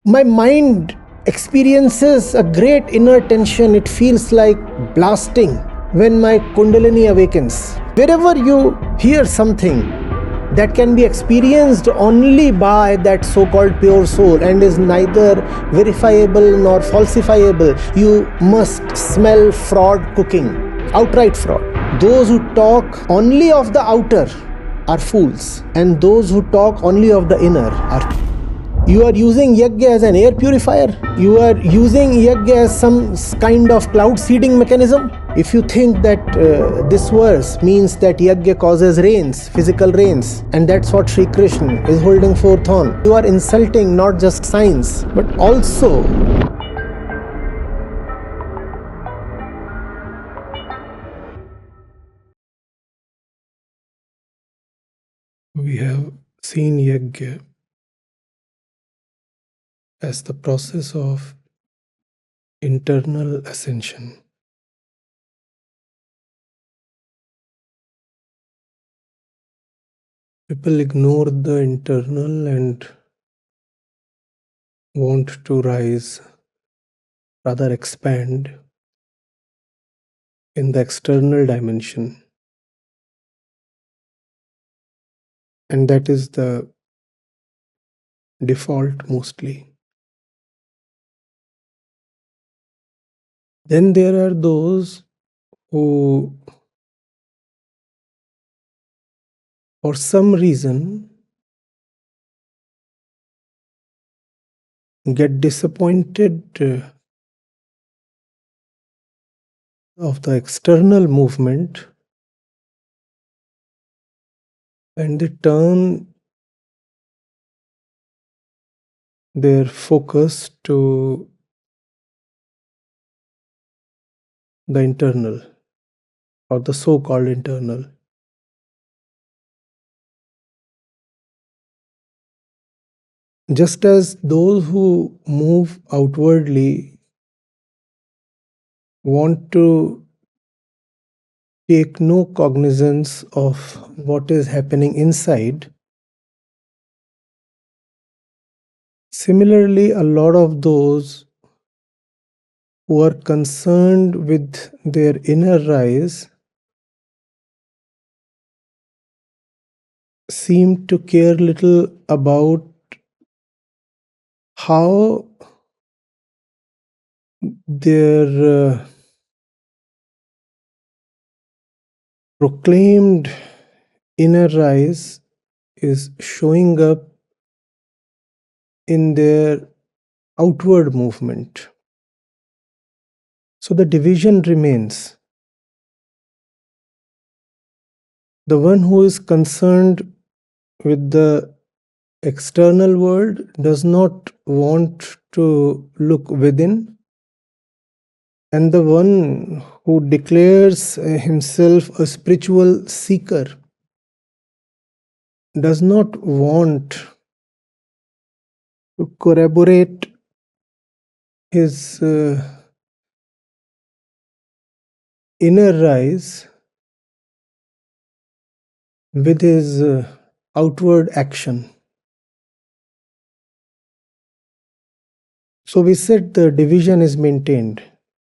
My mind experiences a great inner tension. It feels like blasting when my Kundalini awakens. Wherever you hear something that can be experienced only by that so-called pure soul and is neither verifiable nor falsifiable, you must smell fraud cooking, outright fraud. Those who talk only of the outer are fools, and those who talk only of the inner are. You are using Yagya as an air purifier. You are using Yagya as some kind of cloud seeding mechanism. If you think that this verse means that Yagya causes rains, physical rains, and that's what Sri Krishna is holding forth on, you are insulting not just science, but also we have seen Yagya as the process of internal ascension. People ignore the internal and want to rise, rather expand in the external dimension. And that is the default mostly. Then there are those who, for some reason, get disappointed of the external movement and they turn their focus to the internal or the so-called internal. Just as those who move outwardly want to take no cognizance of what is happening inside, similarly, a lot of those who are concerned with their inner rise seem to care little about how their proclaimed inner rise is showing up in their outward movement. So the division remains. The one who is concerned with the external world does not want to look within, and the one who declares himself a spiritual seeker does not want to corroborate his inner rise with his outward action. So we said the division is maintained.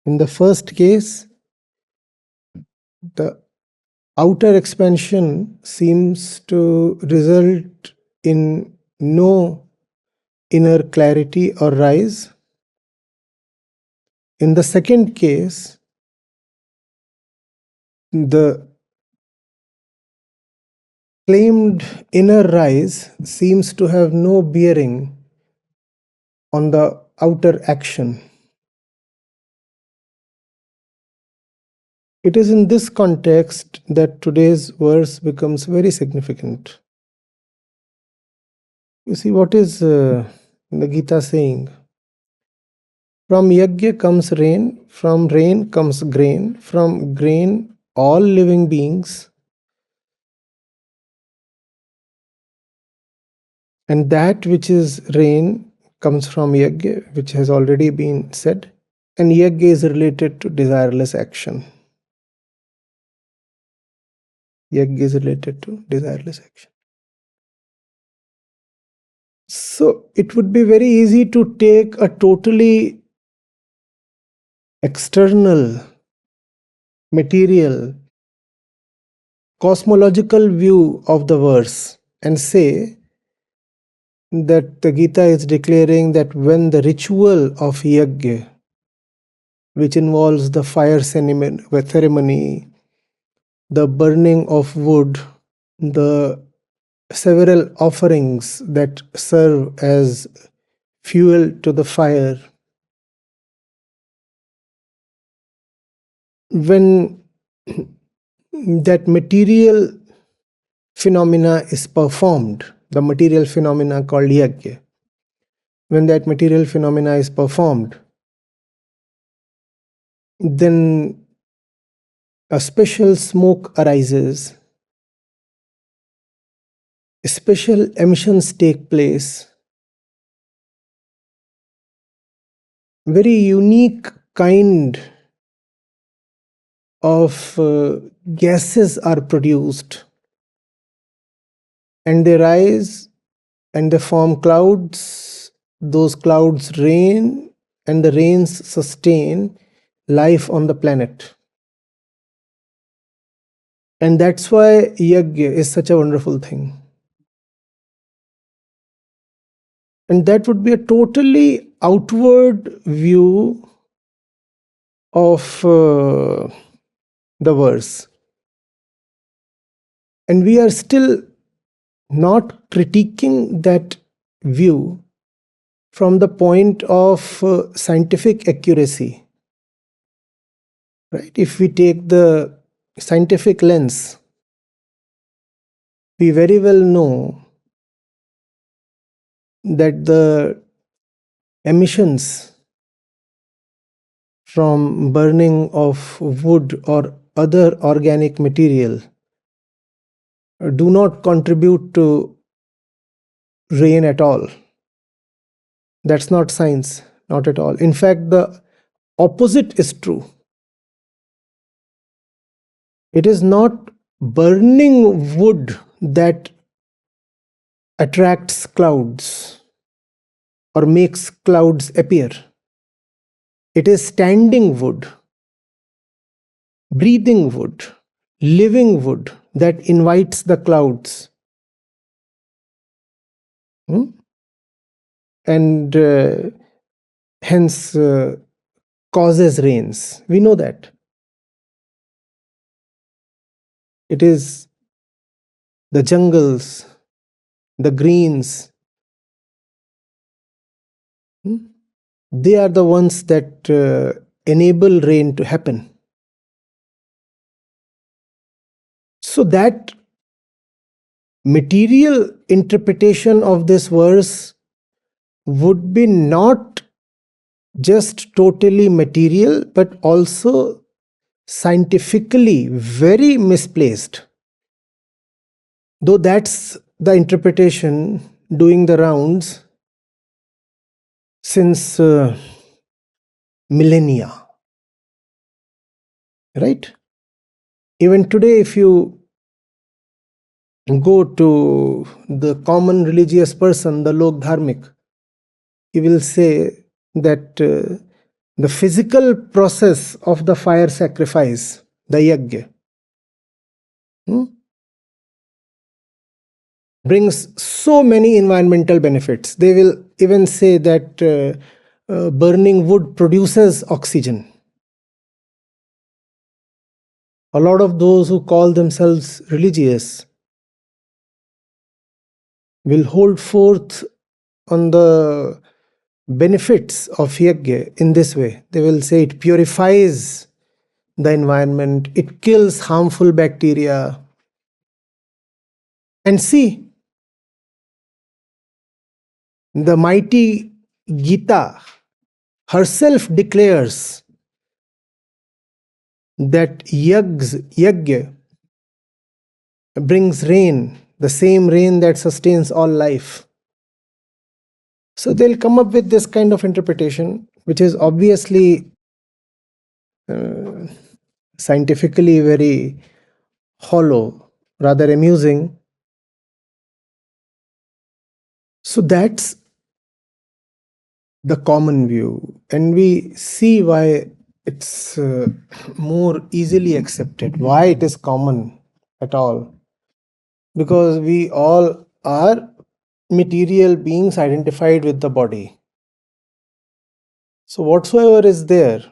In the first case, the outer expansion seems to result in no inner clarity or rise. In the second case, the claimed inner rise seems to have no bearing on the outer action. It is in this context that today's verse becomes very significant. You see, what is the Gita saying? From Yagya comes rain, from rain comes grain, from grain all living beings, and that which is rain comes from Yagya, which has already been said, and Yagya is related to desireless action. Yagya is related to desireless action. So it would be very easy to take a totally external, material, cosmological view of the verse and say that the Gita is declaring that when the ritual of Yagya, which involves the fire ceremony, the burning of wood, the several offerings that serve as fuel to the fire, when that material phenomena is performed, the material phenomena called Yagya, when that material phenomena is performed, then a special smoke arises, special emissions take place, very unique kind of gases are produced, and they rise and they form clouds. Those clouds rain, and the rains sustain life on the planet. And that's why Yagya is such a wonderful thing. And that would be a totally outward view of the verse. And we are still not critiquing that view from the point of scientific accuracy. Right? If we take the scientific lens, we very well know that the emissions from burning of wood or other organic material do not contribute to rain at all. That's not science, not at all. In fact, the opposite is true. It is not burning wood that attracts clouds or makes clouds appear. It is standing wood, breathing wood, living wood that invites the clouds. And hence causes rains. We know that. It is the jungles, the greens. They are the ones that enable rain to happen. So that material interpretation of this verse would be not just totally material, but also scientifically very misplaced. Though that's the interpretation doing the rounds since millennia. Right? Even today, if you go to the common religious person, the Lok Dharmik, he will say that the physical process of the fire sacrifice, the Yagya, brings so many environmental benefits. They will even say that burning wood produces oxygen. A lot of those who call themselves religious will hold forth on the benefits of Yagya in this way. They will say it purifies the environment, it kills harmful bacteria. And see, the mighty Gita herself declares that Yagya brings rain, the same rain that sustains all life. So they'll come up with this kind of interpretation, which is obviously scientifically very hollow, rather amusing. So that's the common view, and we see why it's more easily accepted, why it is common at all. Because we all are material beings identified with the body. So, whatsoever is there,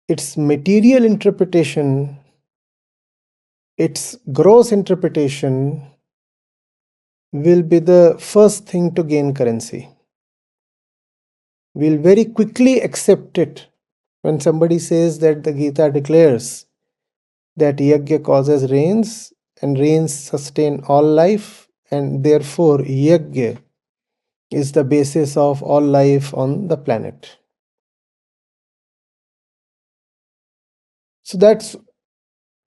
its material interpretation, its gross interpretation will be the first thing to gain currency. We'll very quickly accept it when somebody says that the Gita declares that Yagya causes rains and rains sustain all life, and therefore Yagya is the basis of all life on the planet. So that's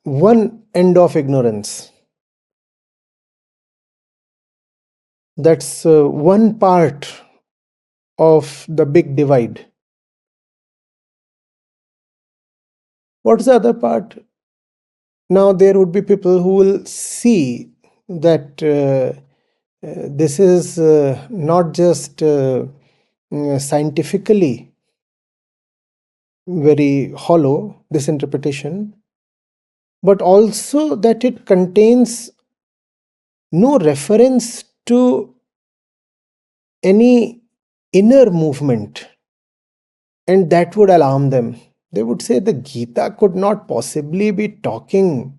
one end of ignorance. That's one part of the big divide. What's the other part? Now, there would be people who will see that this is not just scientifically very hollow, this interpretation, but also that it contains no reference to any inner movement, and that would alarm them. They would say the Gita could not possibly be talking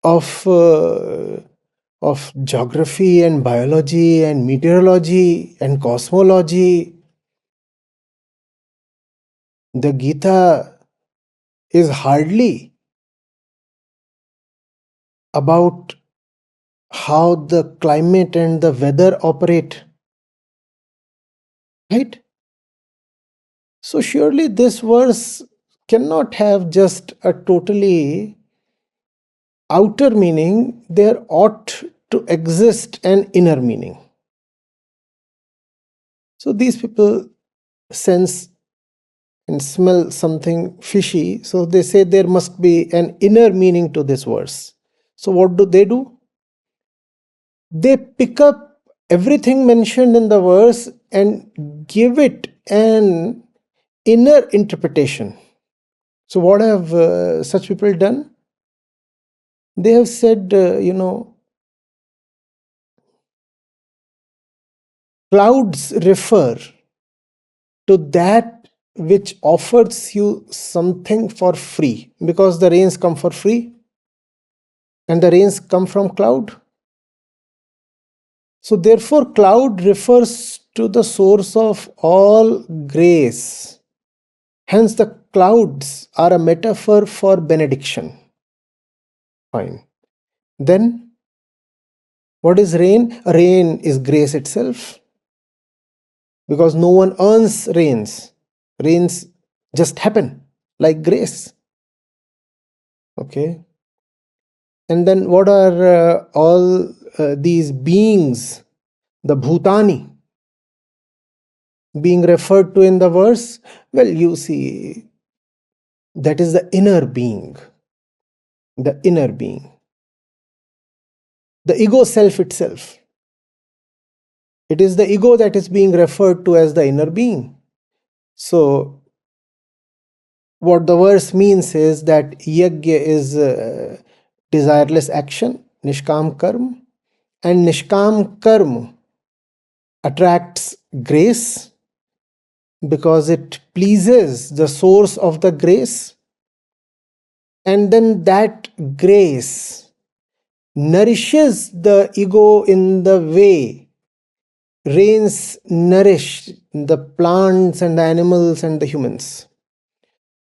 of geography and biology and meteorology and cosmology. The Gita is hardly about how the climate and the weather operate, right? So surely this verse cannot have just a totally outer meaning. There ought to exist an inner meaning. So these people sense and smell something fishy, so they say there must be an inner meaning to this verse. So what do? They pick up everything mentioned in the verse and give it an inner interpretation. So what have such people done? They have said, clouds refer to that which offers you something for free, because the rains come for free and the rains come from cloud. So therefore cloud refers to the source of all grace. Hence the clouds are a metaphor for benediction. Fine. Then what is rain? Rain is grace itself, because no one earns rains. Rains just happen like grace. Okay. And then what are all these beings, the Bhutani, being referred to in the verse? Well, you see, that is the inner being. The inner being. The ego self itself. It is the ego that is being referred to as the inner being. So, what the verse means is that Yagya is desireless action, Nishkam Karma, and Nishkam Karma attracts grace because it pleases the source of the grace, and then that grace nourishes the ego in the way rains nourish the plants and the animals and the humans.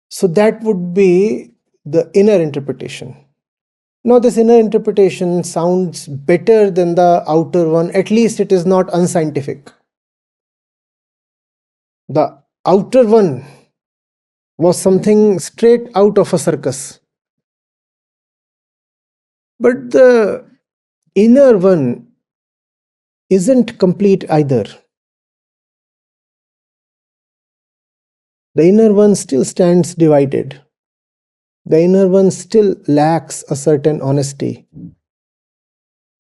So that would be the inner interpretation. Now, this inner interpretation sounds better than the outer one. At least it is not unscientific. The outer one was something straight out of a circus. But the inner one isn't complete either. The inner one still stands divided. The inner one still lacks a certain honesty.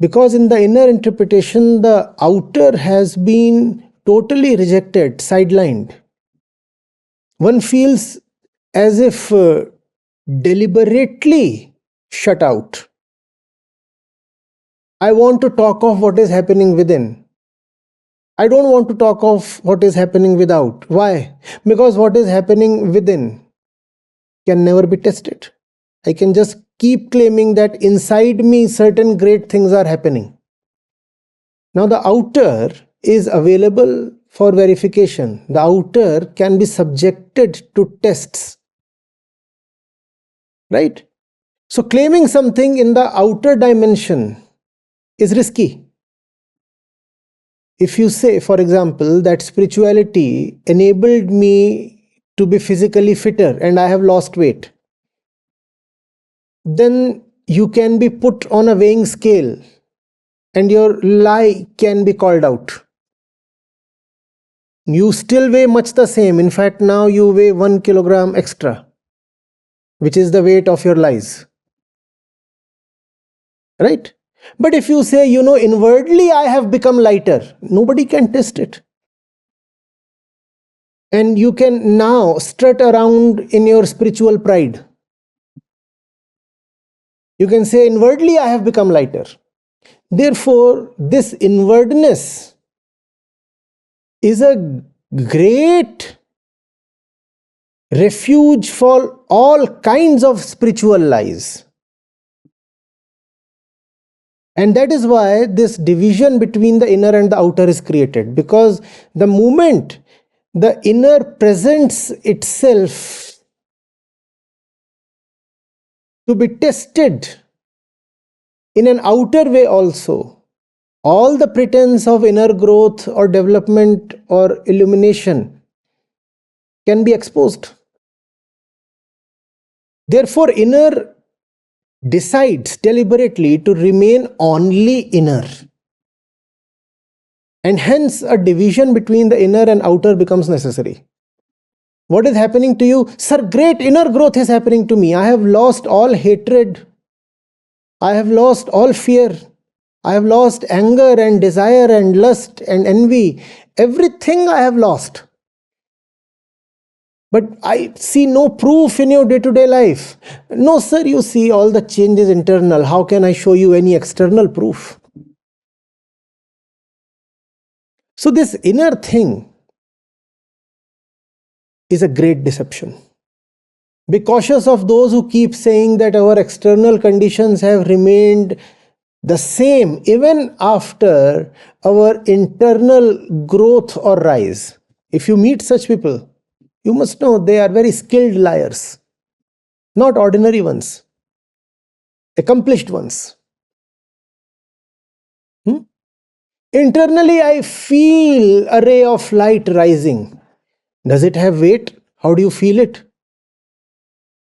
Because in the inner interpretation, the outer has been totally rejected, sidelined. One feels as if deliberately shut out. I want to talk of what is happening within. I don't want to talk of what is happening without. Why? Because what is happening within can never be tested. I can just keep claiming that inside me certain great things are happening. Now the outer is available for verification. The outer can be subjected to tests. Right? So claiming something in the outer dimension is risky. If you say, for example, that spirituality enabled me to be physically fitter and I have lost weight, then you can be put on a weighing scale and your lie can be called out. You still weigh much the same. In fact, now you weigh 1 kilogram extra, which is the weight of your lies. Right? But if you say, inwardly I have become lighter, nobody can test it. And you can now strut around in your spiritual pride. You can say, inwardly I have become lighter. Therefore, this inwardness is a great refuge for all kinds of spiritual lies. And that is why this division between the inner and the outer is created. Because the moment the inner presents itself to be tested in an outer way also, all the pretense of inner growth or development or illumination can be exposed. Therefore, inner decides deliberately to remain only inner. And hence a division between the inner and outer becomes necessary. What is happening to you? Sir, great inner growth is happening to me. I have lost all hatred. I have lost all fear. I have lost anger and desire and lust and envy. Everything I have lost. But I see no proof in your day-to-day life. No, sir, you see all the changes internal. How can I show you any external proof? So this inner thing is a great deception. Be cautious of those who keep saying that our external conditions have remained the same even after our internal growth or rise. If you meet such people, you must know they are very skilled liars, not ordinary ones, accomplished ones. Internally, I feel a ray of light rising. Does it have weight? How do you feel it?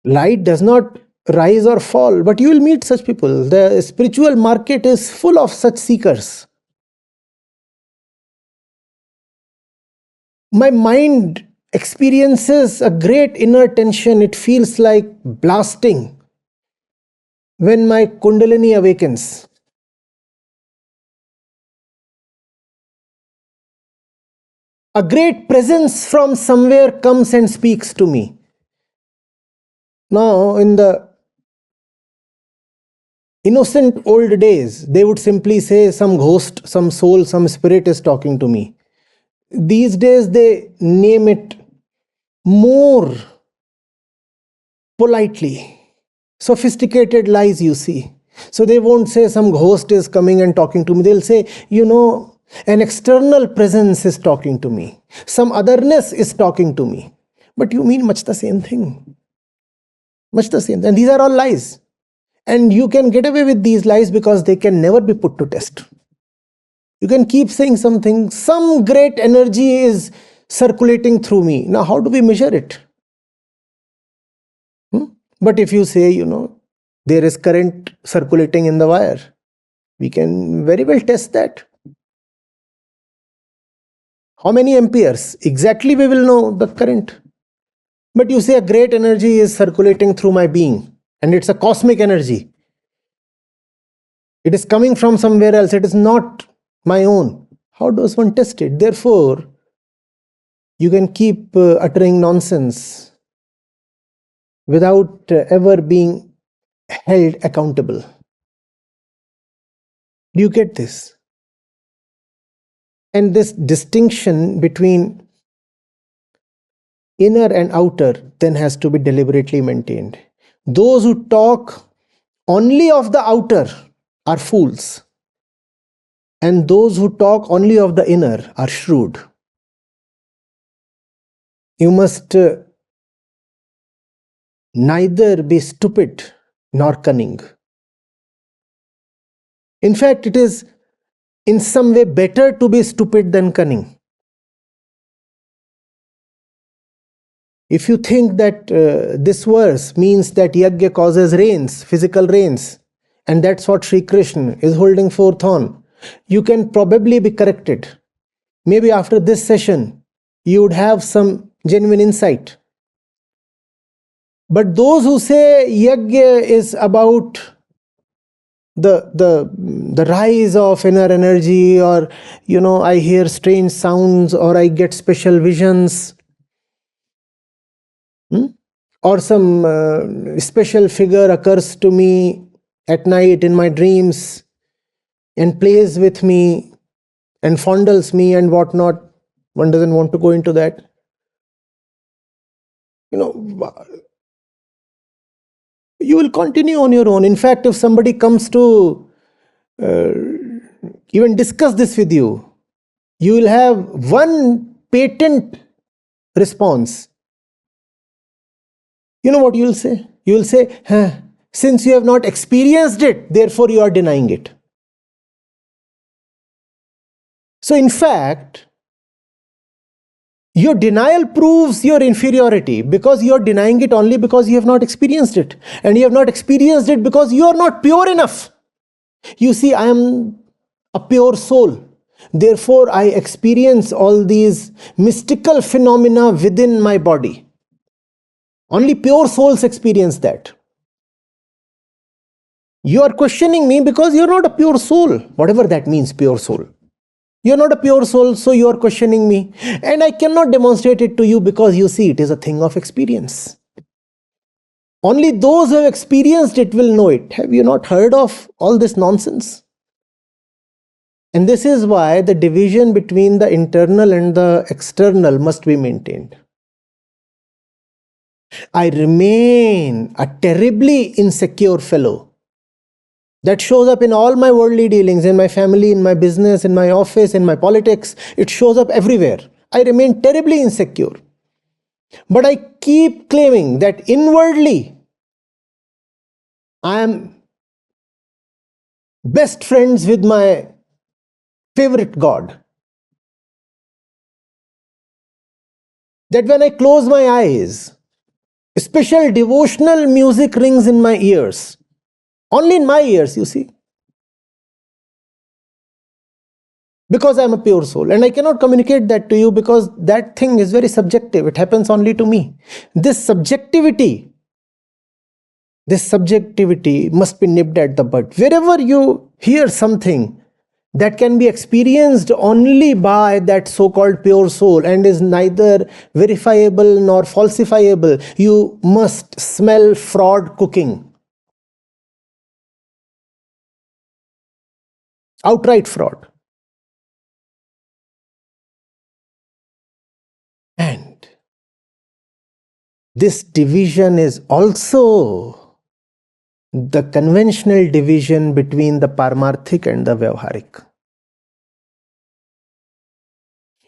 Light does not rise or fall, but you will meet such people. The spiritual market is full of such seekers. My mind experiences a great inner tension. It feels like blasting when my Kundalini awakens. A great presence from somewhere comes and speaks to me. Now, in the innocent old days, they would simply say some ghost, some soul, some spirit is talking to me. These days, they name it more politely. Sophisticated lies, you see. So they won't say some ghost is coming and talking to me. They'll say, an external presence is talking to me. Some otherness is talking to me. But you mean much the same thing. Much the same. And these are all lies. And you can get away with these lies because they can never be put to test. You can keep saying something, some great energy is circulating through me. Now, how do we measure it? But if you say, there is current circulating in the wire, we can very well test that. How many amperes? Exactly we will know the current. But you say a great energy is circulating through my being and it's a cosmic energy. It is coming from somewhere else. It is not my own. How does one test it? Therefore, you can keep uttering nonsense without ever being held accountable. Do you get this? And this distinction between inner and outer then has to be deliberately maintained. Those who talk only of the outer are fools, and those who talk only of the inner are shrewd. You must neither be stupid nor cunning. In fact, it is in some way better to be stupid than cunning. If you think that this verse means that Yagya causes rains, physical rains, and that's what Sri Krishna is holding forth on, you can probably be corrected. Maybe after this session, you would have some genuine insight. But those who say Yagya is about the rise of inner energy, or I hear strange sounds, or I get special visions, or some special figure occurs to me at night in my dreams and plays with me and fondles me and whatnot. One doesn't want to go into that. You will continue on your own. In fact, if somebody comes to even discuss this with you, you will have one patent response. You know what you will say? You will say, since you have not experienced it, therefore you are denying it. So in fact, your denial proves your inferiority, because you are denying it only because you have not experienced it. And you have not experienced it because you are not pure enough. You see, I am a pure soul. Therefore, I experience all these mystical phenomena within my body. Only pure souls experience that. You are questioning me because you are not a pure soul, whatever that means, pure soul. You are not a pure soul, so you are questioning me. And I cannot demonstrate it to you because you see, it is a thing of experience. Only those who have experienced it will know it. Have you not heard of all this nonsense? And this is why the division between the internal and the external must be maintained. I remain a terribly insecure fellow. That shows up in all my worldly dealings, in my family, in my business, in my office, in my politics. It shows up everywhere. I remain terribly insecure. But I keep claiming that inwardly I am best friends with my favorite God. That when I close my eyes, special devotional music rings in my ears. Only in my ears, you see. Because I am a pure soul. And I cannot communicate that to you because that thing is very subjective. It happens only to me. This subjectivity must be nipped at the bud. Wherever you hear something that can be experienced only by that so-called pure soul and is neither verifiable nor falsifiable, you must smell fraud cooking. Outright fraud. And this division is also the conventional division between the Paramarthik and the Vyavaharik.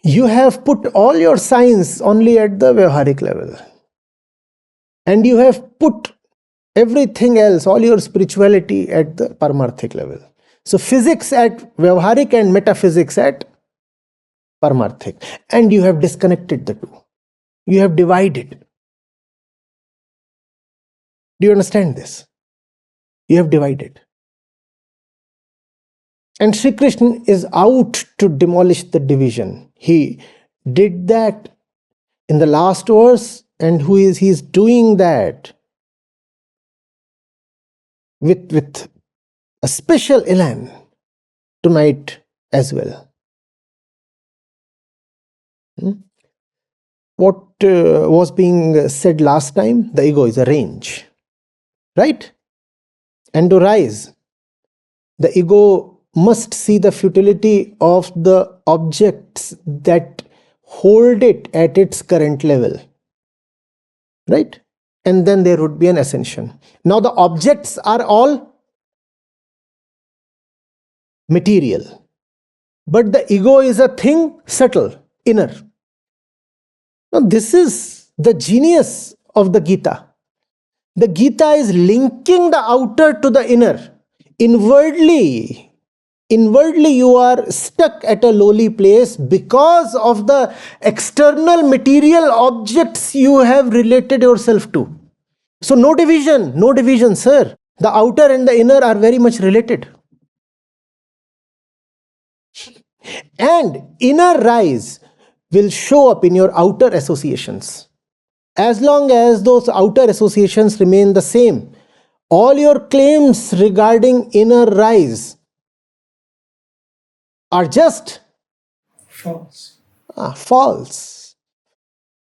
You have put all your science only at the Vyavaharik level. And you have put everything else, all your spirituality at the Paramarthik level. So physics at Vyavaharik and metaphysics at Paramarthik. And you have disconnected the two. You have divided. Do you understand this? You have divided. And Sri Krishna is out to demolish the division. He did that in the last verse, and he's doing that with a special elan tonight as well. What was being said last time? The ego is a range, right? And to rise, the ego must see the futility of the objects that hold it at its current level, right? And then there would be an ascension. Now the objects are all material, but the ego is a thing subtle, inner. Now this is the genius of the Gita. The Gita is linking the outer to the inner. Inwardly you are stuck at a lowly place because of the external material objects you have related yourself to. So no division, sir. The outer and the inner are very much related. And inner rise will show up in your outer associations. As long as those outer associations remain the same, all your claims regarding inner rise are just false.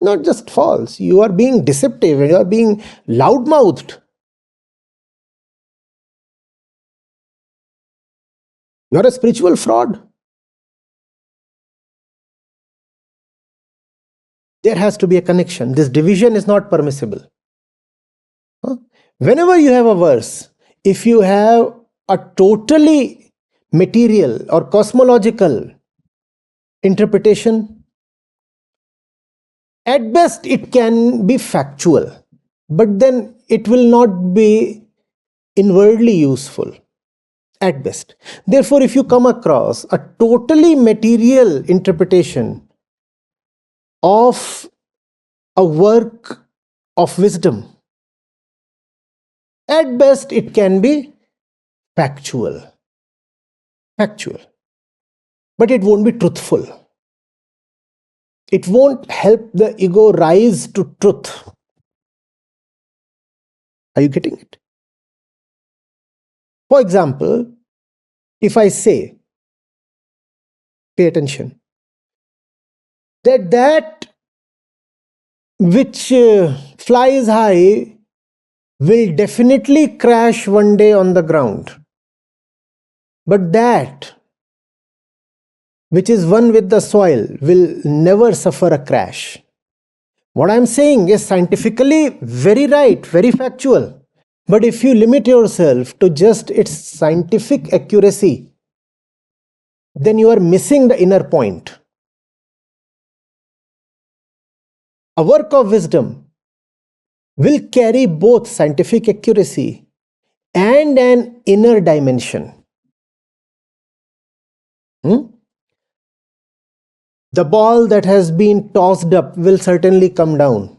Not just false. You are being deceptive. You are being loudmouthed. You are a spiritual fraud. There has to be a connection. This division is not permissible. Whenever you have a verse, if you have a totally material or cosmological interpretation, at best it can be factual, but then it will not be inwardly useful at best. Therefore, if you come across a totally material interpretation of a work of wisdom, at best it can be factual, but it won't be truthful. It won't help the ego rise to truth. Are you getting it? For example, if I say, pay attention, that which flies high will definitely crash one day on the ground, but that which is one with the soil will never suffer a crash. What I'm saying is scientifically very right, very factual. But if you limit yourself to just its scientific accuracy, then you are missing the inner point. A work of wisdom will carry both scientific accuracy and an inner dimension. The ball that has been tossed up will certainly come down.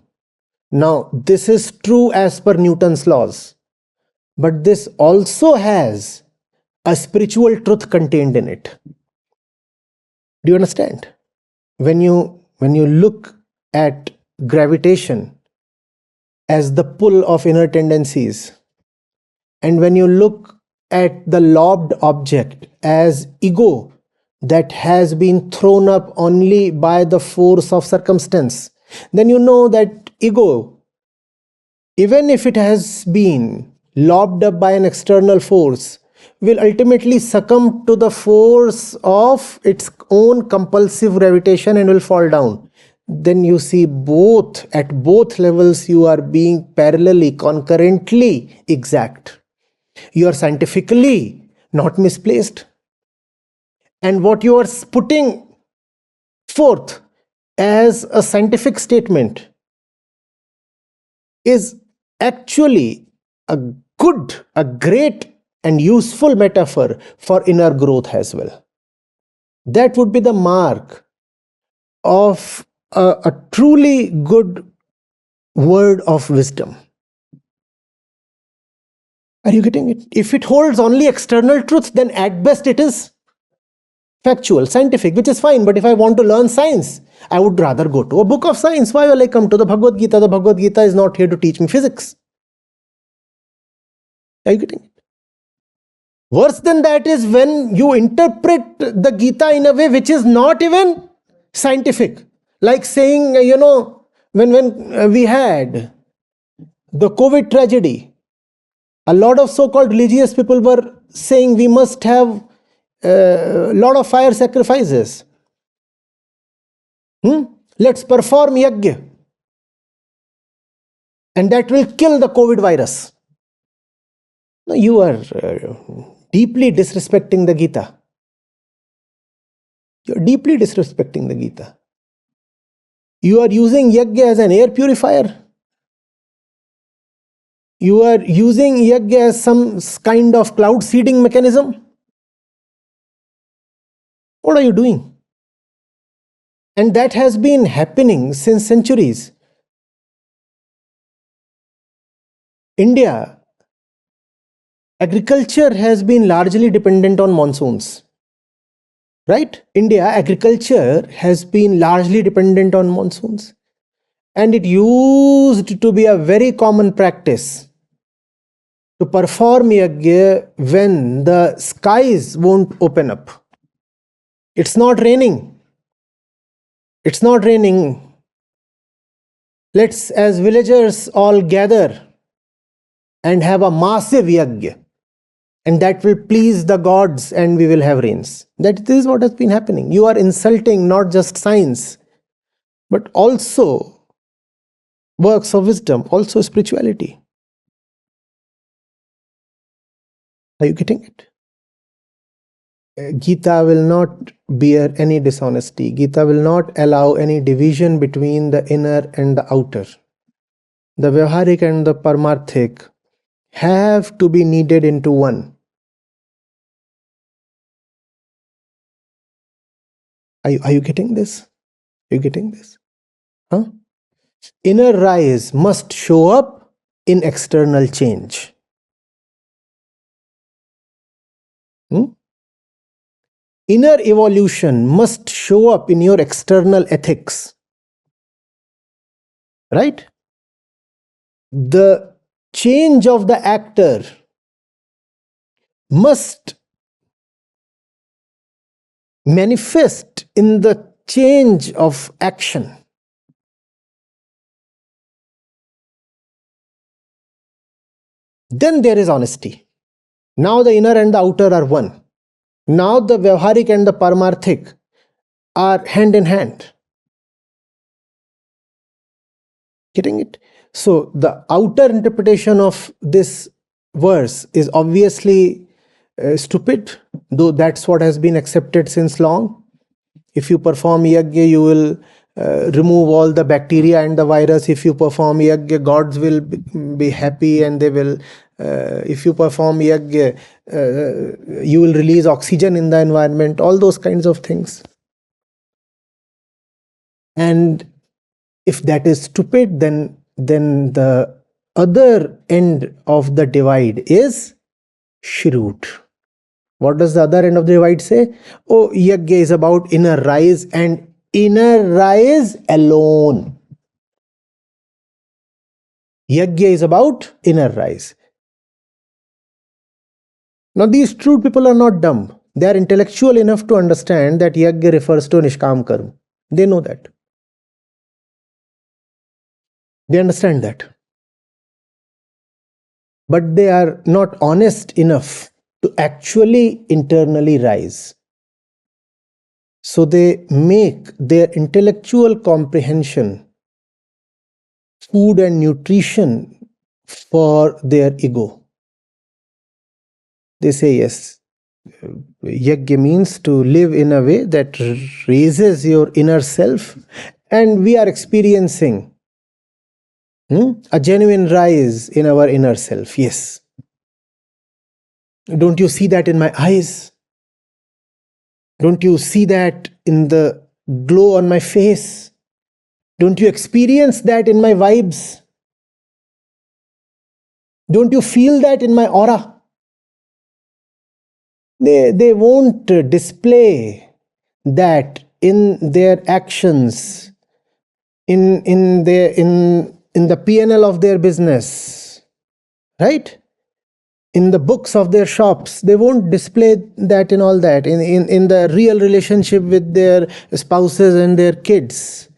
Now, this is true as per Newton's laws, but this also has a spiritual truth contained in it. Do you understand? When you look at gravitation as the pull of inner tendencies, and when you look at the lobbed object as ego that has been thrown up only by the force of circumstance, then you know that ego, even if it has been lobbed up by an external force, will ultimately succumb to the force of its own compulsive gravitation and will fall down. Then you see at both levels you are being parallelly, concurrently exact. You are scientifically not misplaced. And what you are putting forth as a scientific statement is actually a great and useful metaphor for inner growth as well. That would be the mark of a truly good word of wisdom. Are you getting it? If it holds only external truth, then at best it is factual, scientific, which is fine. But if I want to learn science, I would rather go to a book of science. Why will I come to the Bhagavad Gita? The Bhagavad Gita is not here to teach me physics. Are you getting it? Worse than that is when you interpret the Gita in a way which is not even scientific. Like saying, when we had the COVID tragedy, a lot of so-called religious people were saying we must have a lot of fire sacrifices. Let's perform Yagya. And that will kill the COVID virus. No, you are deeply disrespecting the Gita. You are deeply disrespecting the Gita. You are using Yagya as an air purifier. You are using Yagya as some kind of cloud seeding mechanism. What are you doing? And that has been happening since centuries. India, agriculture has been largely dependent on monsoons. Right? India, agriculture has been largely dependent on monsoons. And it used to be a very common practice to perform Yagya when the skies won't open up. It's not raining. It's not raining. Let's, as villagers, all gather and have a massive Yagya. And that will please the gods and we will have rains. That is what has been happening. You are insulting not just science, but also works of wisdom, also spirituality. Are you getting it? Gita will not bear any dishonesty. Gita will not allow any division between the inner and the outer. The Vyavaharik and the Paramarthik have to be kneaded into one. Are you getting this? Are you getting this? Huh? Inner rise must show up in external change. Inner evolution must show up in your external ethics. Right? The change of the actor must manifest in the change of action. Then there is honesty. Now the inner and the outer are one. Now the Vyavaharik and the Paramarthik are hand in hand. Getting it? So the outer interpretation of this verse is obviously stupid, though that's what has been accepted since long. If you perform Yagya, you will remove all the bacteria and the virus. If you perform Yagya, gods will be happy and they will, if you perform Yagya, you will release oxygen in the environment, all those kinds of things. And if that is stupid, then the other end of the divide is Shrut. What does the other end of the divide say? Oh, Yagya is about inner rise and inner rise alone. Yagya is about inner rise. Now these true people are not dumb. They are intellectual enough to understand that Yagya refers to Nishkam Karma. They know that. They understand that. But they are not honest enough to actually internally rise. So they make their intellectual comprehension food and nutrition for their ego. They say, yes, Yagya means to live in a way that raises your inner self, and we are experiencing a genuine rise in our inner self. Yes. Don't you see that in my eyes? Don't you see that in the glow on my face? Don't you experience that in my vibes? Don't you feel that in my aura? They won't display that in their actions, in the P&L of their business, right? In the books of their shops, they won't display that and all that. In the real relationship with their spouses and their kids,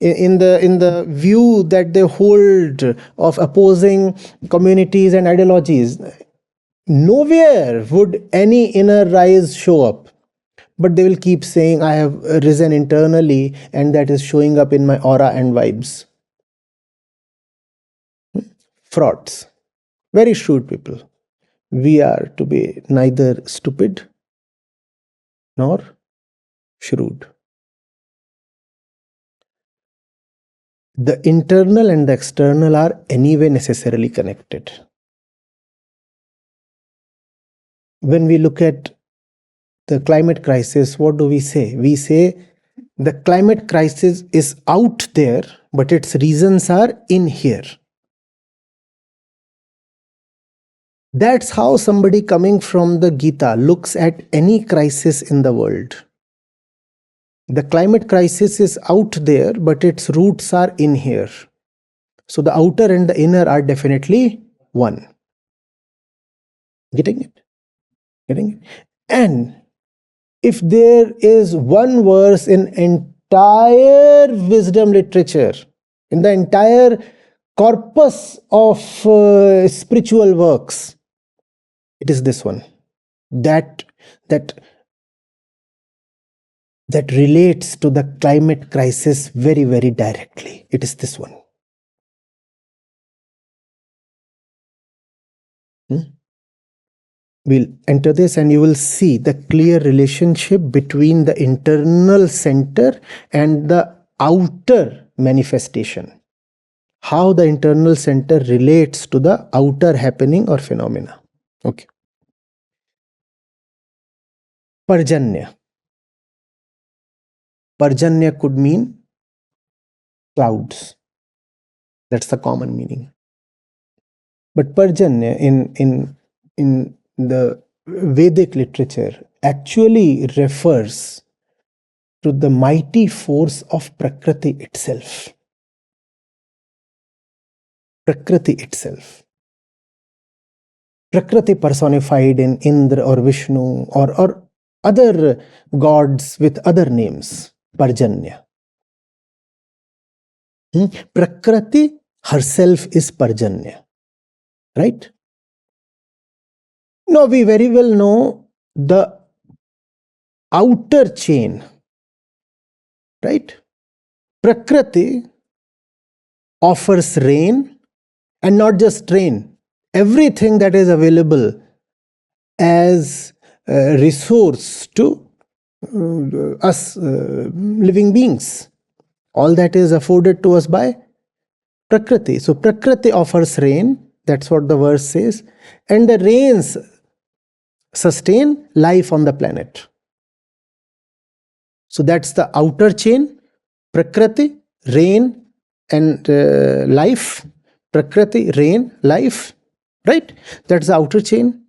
in the view that they hold of opposing communities and ideologies, nowhere would any inner rise show up. But they will keep saying, I have risen internally, and that is showing up in my aura and vibes. Frauds. Very shrewd people. We are to be neither stupid nor shrewd. The internal and the external are anyway necessarily connected. When we look at the climate crisis, what do we say? We say the climate crisis is out there, but its reasons are in here. That's how somebody coming from the Gita looks at any crisis in the world. The climate crisis is out there, but its roots are in here. So the outer and the inner are definitely one. Getting it? Getting it? And if there is one verse in entire wisdom literature, in the entire corpus of spiritual works, it is this one that relates to the climate crisis very, very directly. It is this one. We'll enter this and you will see the clear relationship between the internal center and the outer manifestation. How the internal center relates to the outer happening or phenomena. Okay. Parjanya. Parjanya could mean clouds. That's the common meaning. But Parjanya in the Vedic literature actually refers to the mighty force of Prakriti itself. Prakriti itself. Prakriti personified in Indra or Vishnu or other gods with other names. Parjanya. Prakriti herself is Parjanya. Right? Now we very well know the outer chain. Right? Prakriti offers rain, and not just rain, everything that is available as a resource to us living beings. All that is afforded to us by Prakriti. So Prakriti offers rain, that's what the verse says, and the rains sustain life on the planet. So that's the outer chain. Prakriti, rain and life. Prakriti, rain, life. Right? That's the outer chain.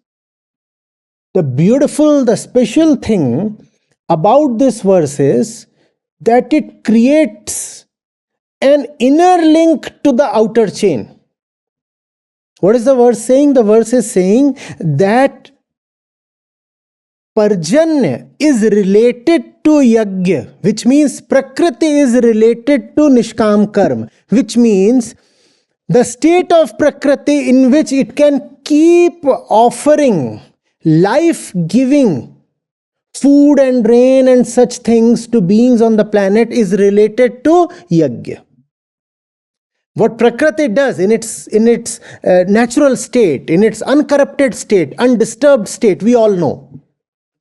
The special thing about this verse is that it creates an inner link to the outer chain. What is the verse saying? The verse is saying that Parjanya is related to Yagya, which means Prakriti is related to Nishkam Karma, which means the state of Prakriti in which it can keep offering life-giving food and rain and such things to beings on the planet is related to Yagya. What Prakriti does in its natural state, in its uncorrupted state, undisturbed state, we all know.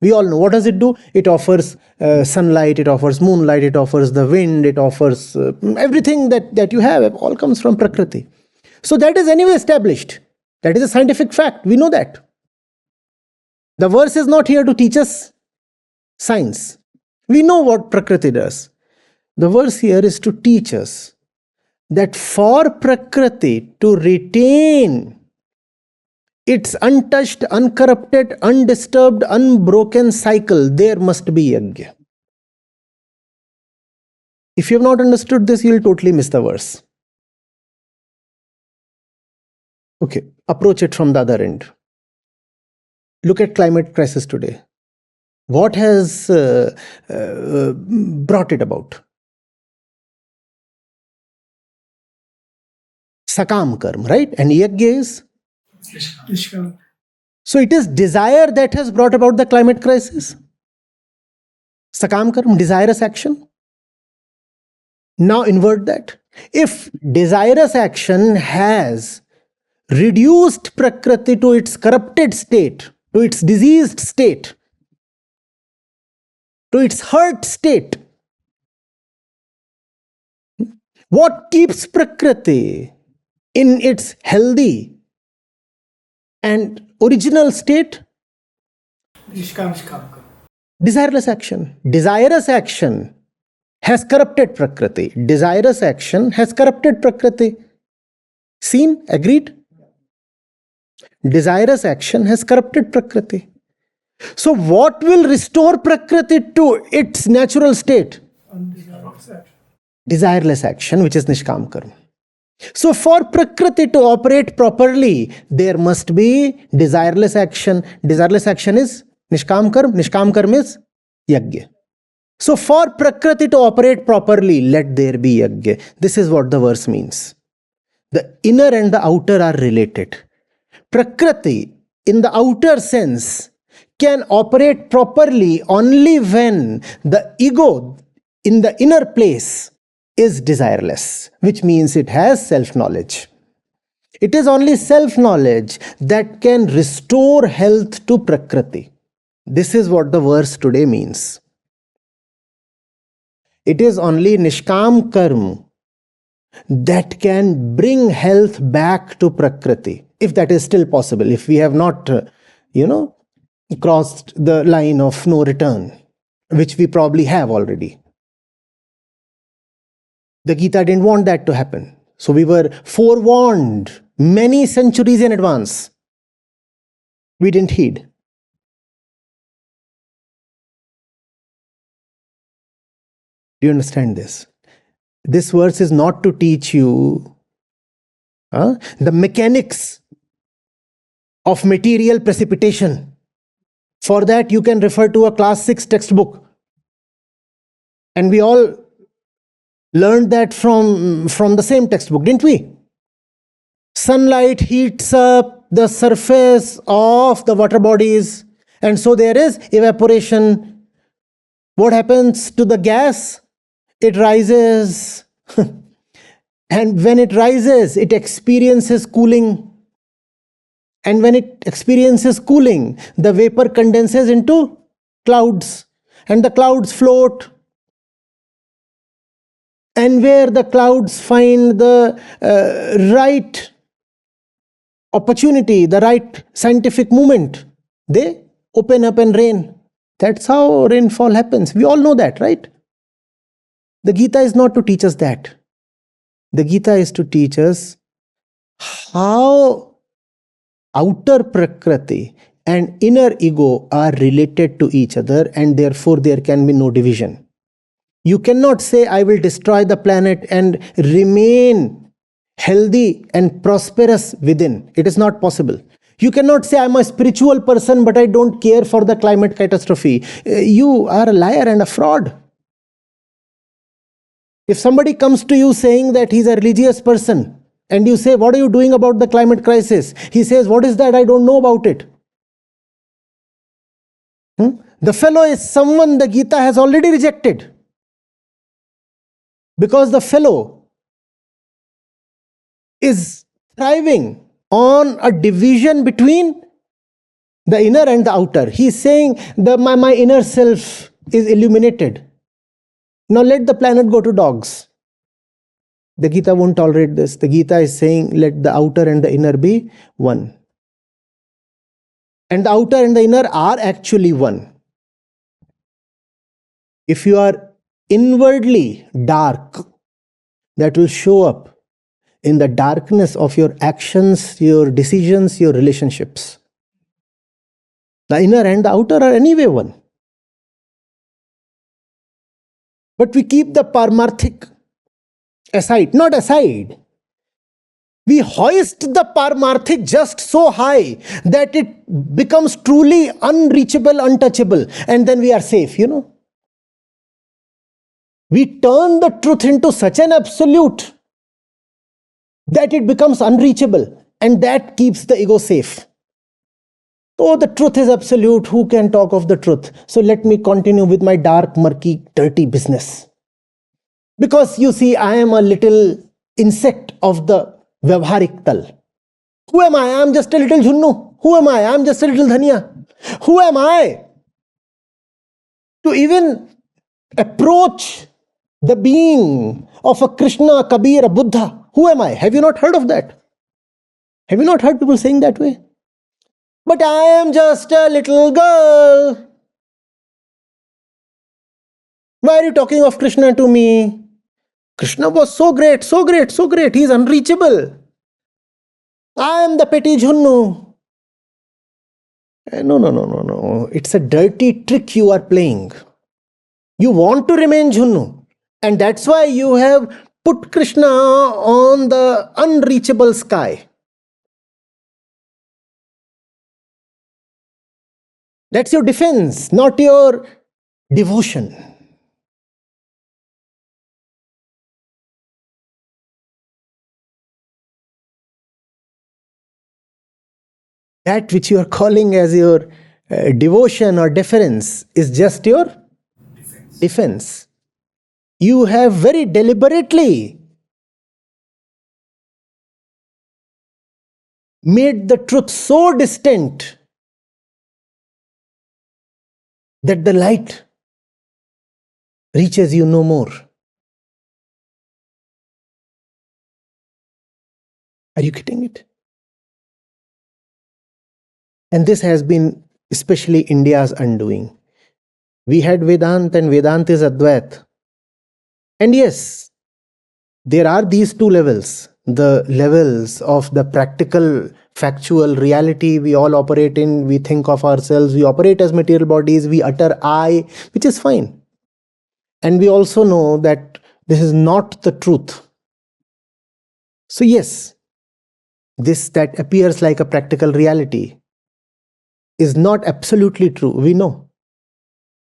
We all know. What does it do? It offers sunlight, it offers moonlight, it offers the wind, it offers everything that you have. It all comes from Prakriti. So that is anyway established. That is a scientific fact. We know that. The verse is not here to teach us science. We know what Prakriti does. The verse here is to teach us that for Prakriti to retain its untouched, uncorrupted, undisturbed, unbroken cycle, there must be Yagya. If you have not understood this, you will totally miss the verse. Okay, approach it from the other end. Look at climate crisis today. What has brought it about? Sakam Karma, right? And Yagya is? Nishkam. So it is desire that has brought about the climate crisis. Sakam Karma, desirous action. Now invert that. If desirous action has reduced Prakriti to its corrupted state, to its diseased state, to its hurt state, what keeps Prakriti in its healthy and original state? Nishkam. Desireless action. Desirous action has corrupted Prakriti. Desirous action has corrupted Prakriti. Seen? Agreed? Desirous action has corrupted Prakriti. So what will restore Prakriti to its natural state? Desireless action, which is Nishkam Karma. So for Prakriti to operate properly, there must be desireless action. Desireless action is Nishkam Karma. Nishkam Karma is Yagya. So for Prakriti to operate properly, let there be Yagya. This is what the verse means. The inner and the outer are related. Prakriti, in the outer sense, can operate properly only when the ego in the inner place is desireless, which means it has self-knowledge. It is only self-knowledge that can restore health to Prakriti. This is what the verse today means. It is only Nishkam Karma that can bring health back to Prakriti, if that is still possible, if we have not, crossed the line of no return, which we probably have already. The Gita didn't want that to happen. So we were forewarned many centuries in advance. We didn't heed. Do you understand this? This verse is not to teach you the mechanics of material precipitation. For that, you can refer to a class 6 textbook. And we all learned that from the same textbook, didn't we? Sunlight heats up the surface of the water bodies, and so there is evaporation. What happens to the gas? It rises. And when it rises, it experiences cooling. And when it experiences cooling, the vapor condenses into clouds. And the clouds float. And where the clouds find the right opportunity, the right scientific movement, they open up and rain. That's how rainfall happens. We all know that, right? The Gita is not to teach us that. The Gita is to teach us how outer Prakriti and inner ego are related to each other, and therefore there can be no division. You cannot say, I will destroy the planet and remain healthy and prosperous within. It is not possible. You cannot say, I'm a spiritual person, but I don't care for the climate catastrophe. You are a liar and a fraud. If somebody comes to you saying that he's a religious person, and you say, what are you doing about the climate crisis? He says, what is that? I don't know about it. The fellow is someone the Gita has already rejected. Because the fellow is thriving on a division between the inner and the outer. He's saying that my inner self is illuminated. Now let the planet go to dogs. The Gita won't tolerate this. The Gita is saying, let the outer and the inner be one. And the outer and the inner are actually one. If you are inwardly dark, that will show up in the darkness of your actions, your decisions, your relationships. The inner and the outer are anyway one. But we keep the Paramarthic aside, not aside. We hoist the Paramarthic just so high that it becomes truly unreachable, untouchable, and then we are safe, We turn the truth into such an absolute that it becomes unreachable, and that keeps the ego safe. Oh, the truth is absolute. Who can talk of the truth? So let me continue with my dark, murky, dirty business. Because you see, I am a little insect of the Vyavharik Tal. Who am I? I am just a little Junnu. Who am I? I am just a little Dhania. Who am I to even approach the being of a Krishna, a Kabir, a Buddha? Who am I? Have you not heard of that? Have you not heard people saying that way? But I am just a little girl. Why are you talking of Krishna to me? Krishna was so great, so great, so great. He is unreachable. I am the petty Junnu. No. It's a dirty trick you are playing. You want to remain Junnu. And that's why you have put Krishna on the unreachable sky. That's your defense, not your devotion. That which you are calling as your devotion or deference is just your defense. You have very deliberately made the truth so distant that the light reaches you no more. Are you getting it? And this has been especially India's undoing. We had Vedanta, and Vedanta is Advait. And yes, there are these two levels. The levels of the practical, factual reality we all operate in. We think of ourselves, we operate as material bodies, we utter I, which is fine. And we also know that this is not the truth. So yes, this that appears like a practical reality is not absolutely true, we know.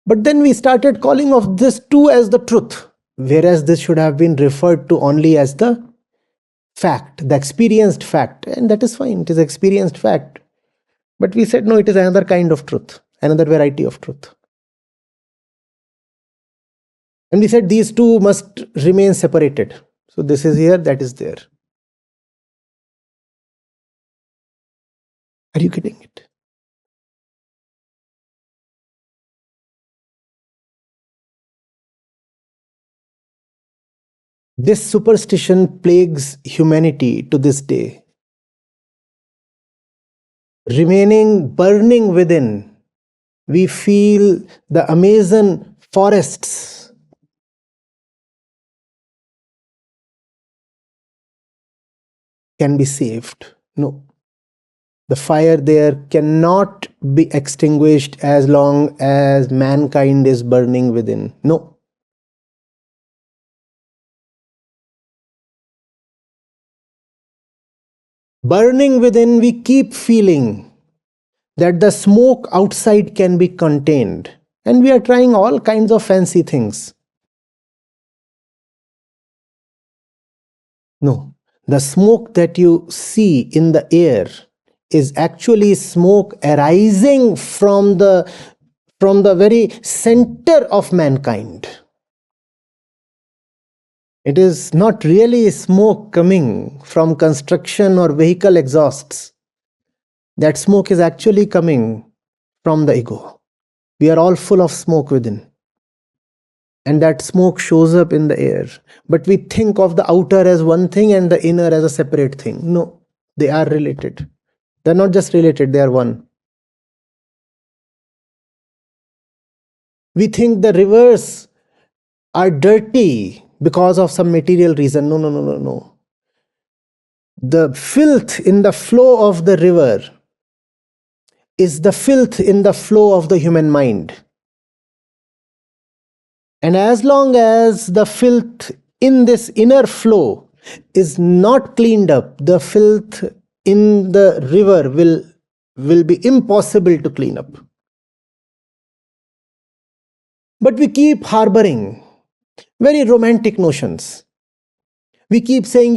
But then we started calling of this too as the truth, whereas this should have been referred to only as the fact, the experienced fact. And that is fine, it is experienced fact. But we said no, it is another kind of truth, another variety of truth. And we said these two must remain separated. So this is here, that is there. Are you getting it? This superstition plagues humanity to this day. Remaining burning within, we feel the Amazon forests can be saved. No. The fire there cannot be extinguished as long as mankind is burning within. No. Burning within, we keep feeling that the smoke outside can be contained. And we are trying all kinds of fancy things. No. The smoke that you see in the air is actually smoke arising from the very center of mankind. It is not really smoke coming from construction or vehicle exhausts. That smoke is actually coming from the ego. We are all full of smoke within. And that smoke shows up in the air. But we think of the outer as one thing and the inner as a separate thing. No, they are related. They are not just related, they are one. We think the rivers are dirty because of some material reason. No. The filth in the flow of the river is the filth in the flow of the human mind. And as long as the filth in this inner flow is not cleaned up, the filth in the river will be impossible to clean up. But we keep harboring very romantic notions. We keep saying,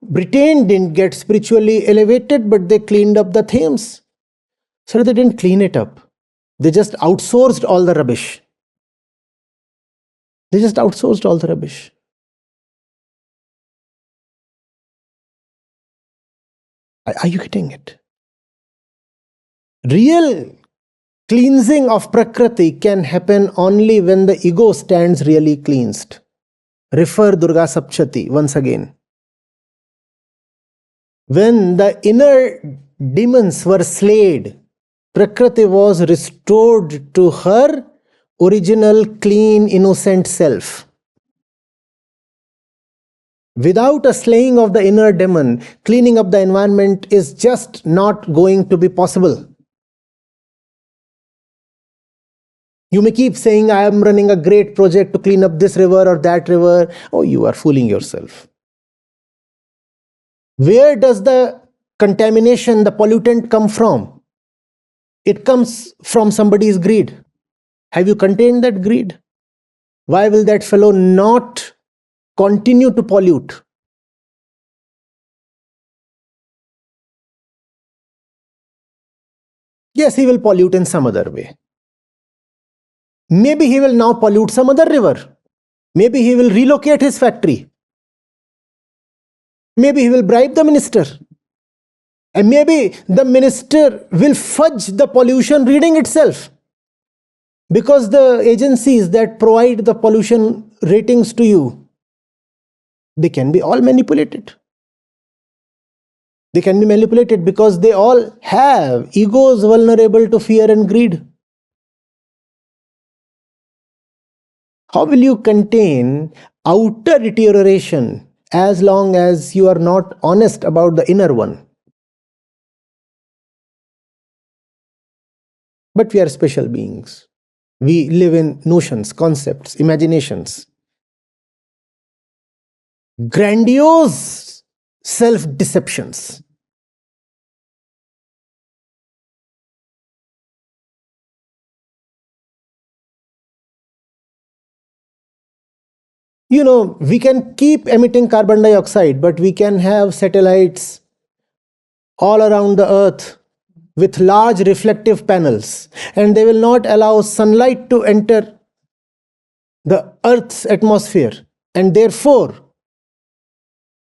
Britain didn't get spiritually elevated, but they cleaned up the Thames. So they didn't clean it up. They just outsourced all the rubbish. They just outsourced all the rubbish. Are you getting it? Real cleansing of Prakriti can happen only when the ego stands really cleansed. Refer Durga Sapchati once again. When the inner demons were slayed, Prakriti was restored to her original, clean, innocent self. Without a slaying of the inner demon, cleaning up the environment is just not going to be possible. You may keep saying, I am running a great project to clean up this river or that river. Oh, you are fooling yourself. Where does the contamination, the pollutant come from? It comes from somebody's greed. Have you contained that greed? Why will that fellow not continue to pollute? Yes, he will pollute in some other way. Maybe he will now pollute some other river. Maybe he will relocate his factory. Maybe he will bribe the minister. And maybe the minister will fudge the pollution reading itself. Because the agencies that provide the pollution ratings to you, they can be all manipulated. They can be manipulated because they all have egos vulnerable to fear and greed. How will you contain outer deterioration as long as you are not honest about the inner one? But we are special beings. We live in notions, concepts, imaginations. Grandiose self-deceptions. We can keep emitting carbon dioxide, but we can have satellites all around the earth with large reflective panels, and they will not allow sunlight to enter the earth's atmosphere, and therefore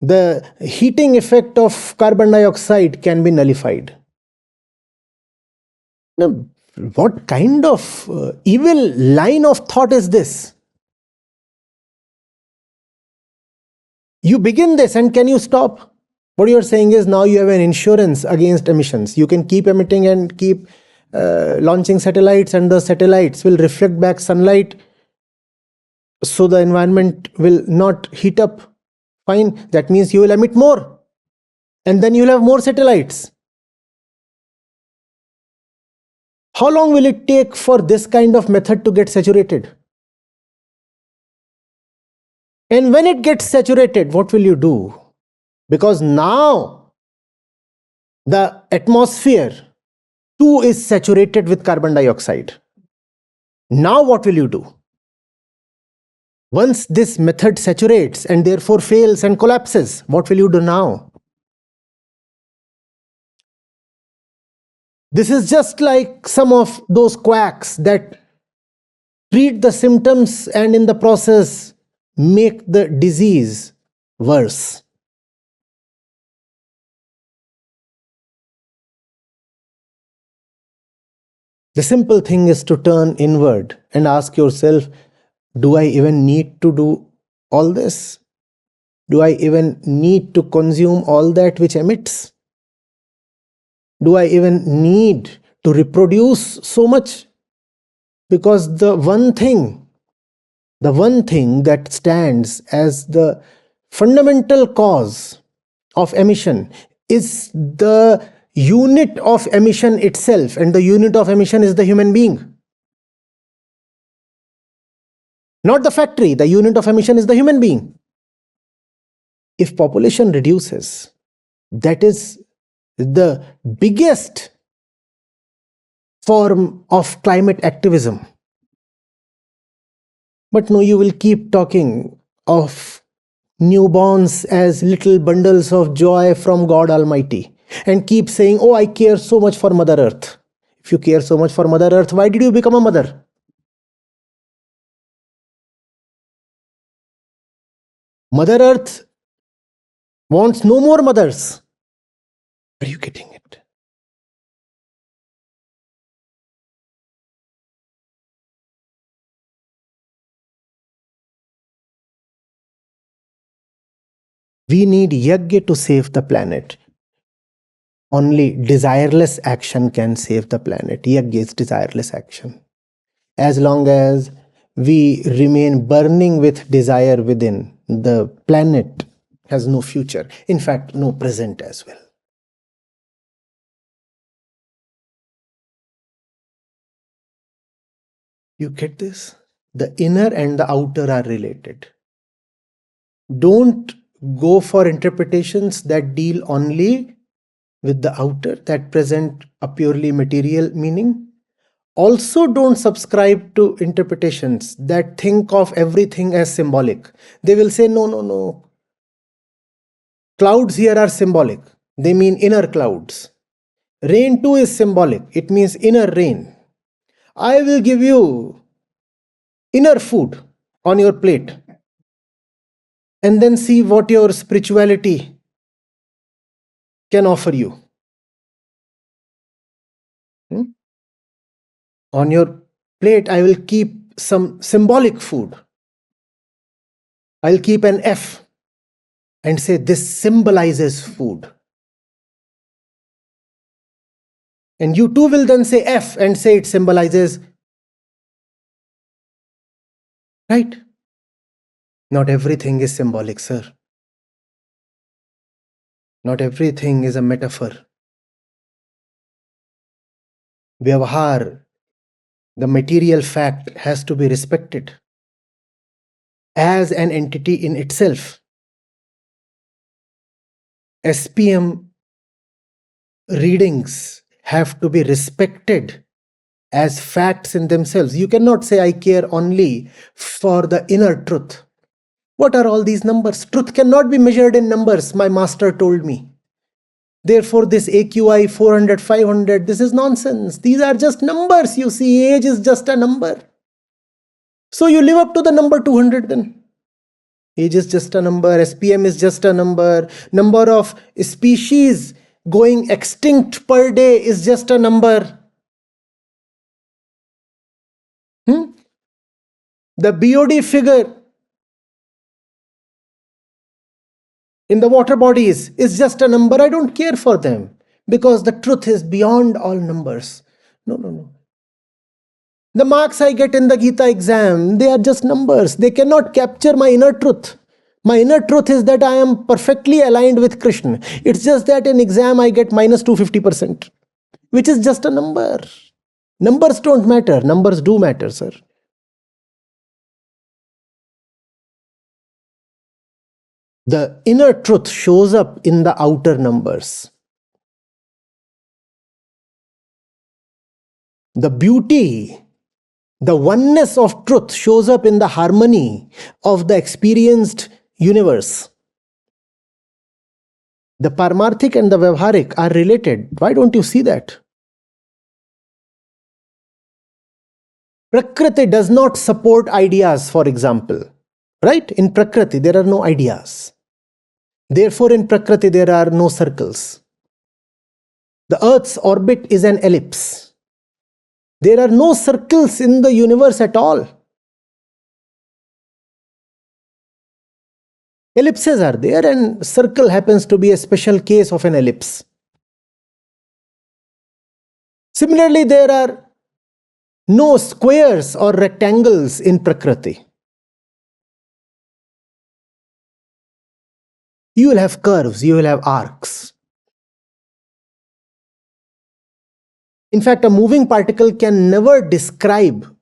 the heating effect of carbon dioxide can be nullified. Now, what kind of evil line of thought is this? You begin this, and can you stop? What you're saying is now you have an insurance against emissions. You can keep emitting and keep launching satellites, and the satellites will reflect back sunlight, so the environment will not heat up. Fine, that means you will emit more, and then you'll have more satellites. How long will it take for this kind of method to get saturated? And when it gets saturated, what will you do? Because now the atmosphere too is saturated with carbon dioxide. Now what will you do? Once this method saturates and therefore fails and collapses, what will you do now? This is just like some of those quacks that treat the symptoms and in the process make the disease worse. The simple thing is to turn inward and ask yourself, do I even need to do all this? Do I even need to consume all that which emits? Do I even need to reproduce so much? Because the one thing that stands as the fundamental cause of emission is the unit of emission itself, and the unit of emission is the human being. Not the factory, the unit of emission is the human being. If population reduces, that is the biggest form of climate activism. But no, you will keep talking of newborns as little bundles of joy from God Almighty and keep saying, oh, I care so much for Mother Earth. If you care so much for Mother Earth, why did you become a mother? Mother Earth wants no more mothers. Are you getting it? We need Yagya to save the planet. Only desireless action can save the planet. Yagya is desireless action. As long as we remain burning with desire within, the planet has no future. In fact, no present as well. You get this? The inner and the outer are related. Don't go for interpretations that deal only with the outer, that present a purely material meaning. Also, don't subscribe to interpretations that think of everything as symbolic. They will say, no, no, no. Clouds here are symbolic. They mean inner clouds. Rain too is symbolic. It means inner rain. I will give you inner food on your plate and then see what your spirituality can offer you. On your plate, I will keep some symbolic food. I'll keep an F and say this symbolizes food. And you too will then say F and say it symbolizes. Right? Not everything is symbolic, sir. Not everything is a metaphor. Vyavahar, the material fact, has to be respected as an entity in itself. SPM readings have to be respected as facts in themselves. You cannot say, I care only for the inner truth. What are all these numbers? Truth cannot be measured in numbers, my master told me. Therefore, this AQI 400, 500, this is nonsense. These are just numbers, you see. Age is just a number. So you live up to the number 200 then. Age is just a number. SPM is just a number. Number of species going extinct per day is just a number. The BOD figure in the water bodies is just a number. I don't care for them because the truth is beyond all numbers. No, no, no. The marks I get in the Gita exam, they are just numbers. They cannot capture my inner truth. My inner truth is that I am perfectly aligned with Krishna. It's just that in exam I get minus 250%, which is just a number. Numbers don't matter. Numbers do matter, sir. The inner truth shows up in the outer numbers. The beauty, the oneness of truth shows up in the harmony of the experienced universe. The Paramarthik and the Vyavharik are related. Why don't you see that? Prakriti does not support ideas, for example. Right? In Prakriti, there are no ideas. Therefore, in Prakriti, there are no circles. The Earth's orbit is an ellipse. There are no circles in the universe at all. Ellipses are there, and circle happens to be a special case of an ellipse. Similarly, there are no squares or rectangles in Prakriti. You will have curves, you will have arcs. In fact, a moving particle can never describe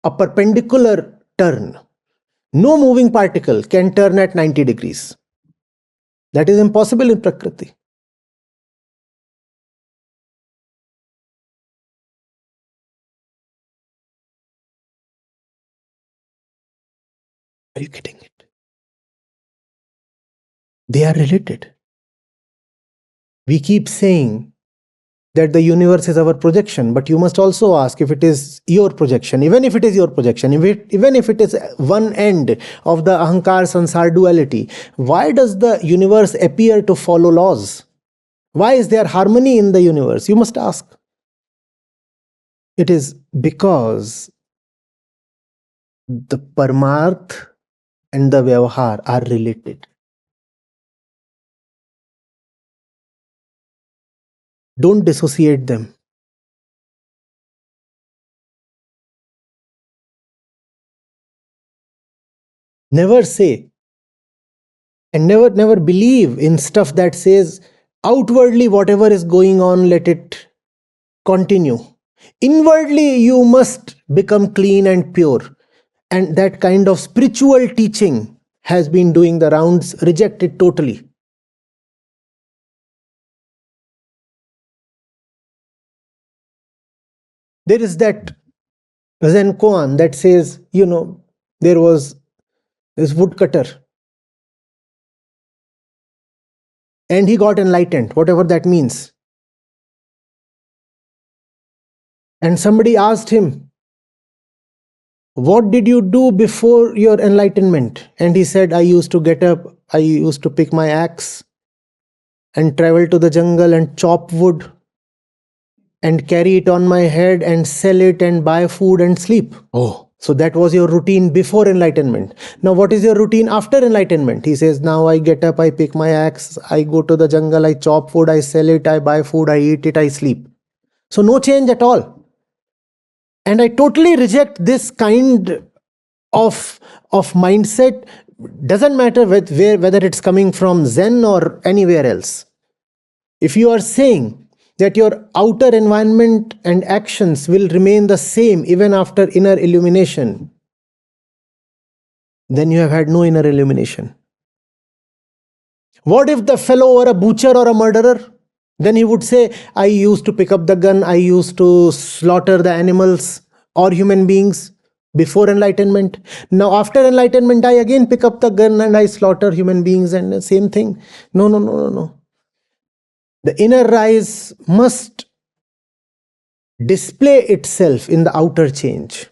a perpendicular turn. No moving particle can turn at 90 degrees. That is impossible in Prakriti. Are you getting it? They are related. We keep saying that the universe is our projection, but you must also ask if it is your projection. Even if it is your projection, even if it is one end of the Ahankar Sansar duality, why does the universe appear to follow laws? Why is there harmony in the universe? You must ask. It is because the Paramarth and the Vyavahar are related. Don't dissociate them. Never say and never believe in stuff that says outwardly whatever is going on, let it continue. Inwardly, you must become clean and pure. And that kind of spiritual teaching has been doing the rounds. Reject it totally. There is that Zen koan that says, there was this woodcutter and he got enlightened, whatever that means. And somebody asked him, what did you do before your enlightenment? And he said, I used to get up, I used to pick my axe and travel to the jungle and chop wood and carry it on my head and sell it and buy food and sleep. Oh, so that was your routine before enlightenment. Now, what is your routine after enlightenment? He says, now I get up, I pick my axe, I go to the jungle, I chop food, I sell it, I buy food, I eat it, I sleep. So no change at all. And I totally reject this kind of mindset. Doesn't matter whether it's coming from Zen or anywhere else. If you are saying that your outer environment and actions will remain the same even after inner illumination, then you have had no inner illumination. What if the fellow were a butcher or a murderer? Then he would say, I used to pick up the gun, I used to slaughter the animals or human beings before enlightenment. Now after enlightenment, I again pick up the gun and I slaughter human beings, and the same thing. No. The inner rise must display itself in the outer change.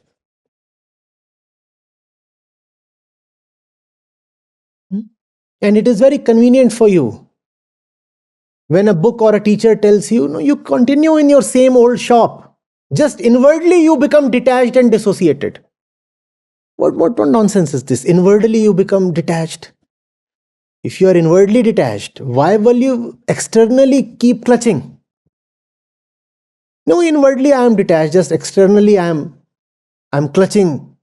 And it is very convenient for you. When a book or a teacher tells you, no, you continue in your same old shop. Just inwardly you become detached and dissociated. What nonsense is this? Inwardly you become detached. If you are inwardly detached, why will you externally keep clutching? No, inwardly I am detached, just externally I am clutching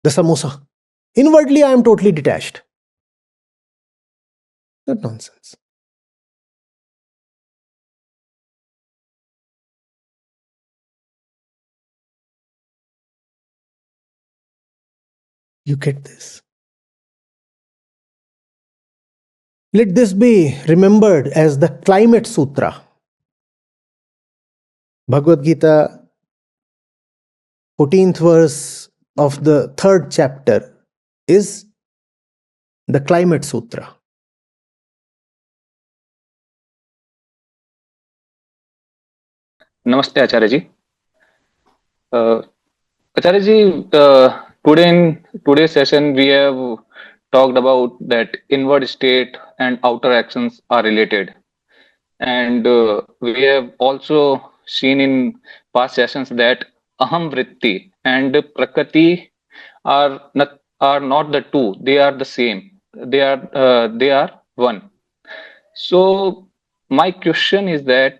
the samosa. Inwardly I am totally detached. That nonsense. You get this. Let this be remembered as the climate sutra. Bhagavad Gita, 14th verse of the 3rd chapter is the climate sutra. Namaste, Acharya Ji. Acharya Ji, today in today's session, we have talked about that inward state and outer actions are related. And we have also seen in past sessions that aham vritti and prakriti are not the two, they are the same. They are one. So my question is that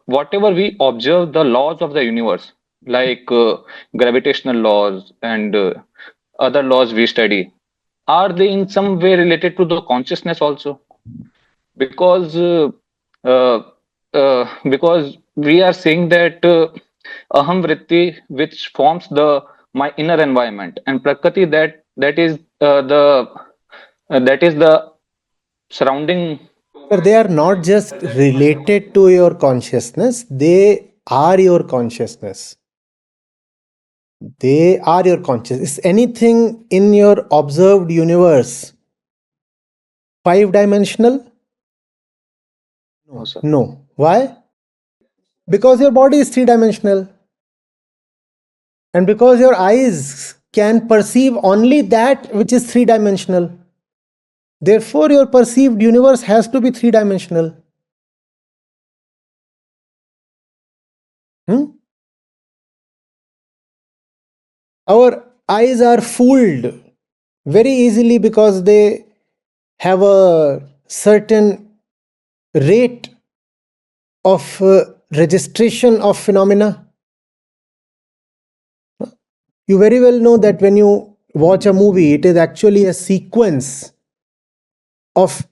whatever we observe the laws of the universe, like gravitational laws and other laws we study, are they in some way related to the consciousness also? Because uh, because we are saying that aham vritti, which forms the my inner environment, and prakriti that is the surrounding. But they are not just related to your consciousness, they are your consciousness. They are your consciousness. Is anything in your observed universe 5-dimensional? No, sir. No. Why? Because your body is 3-dimensional. And because your eyes can perceive only that which is 3-dimensional. Therefore, your perceived universe has to be 3-dimensional. Our eyes are fooled very easily because they have a certain rate of registration of phenomena. You very well know that when you watch a movie, it is actually a sequence of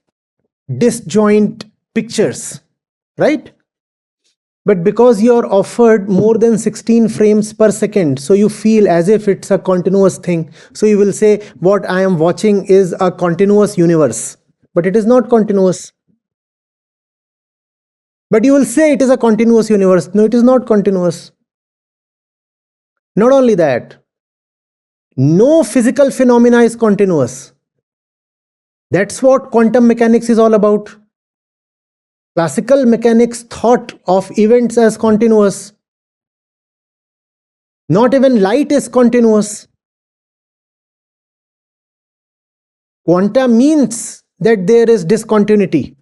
disjoint pictures, right? But because you're offered more than 16 frames per second, so you feel as if it's a continuous thing. So you will say, what I am watching is a continuous universe. But it is not continuous. But you will say it is a continuous universe. No, it is not continuous. Not only that, no physical phenomena is continuous. That's what quantum mechanics is all about. Classical mechanics thought of events as continuous. Not even light is continuous. Quantum means that there is discontinuity.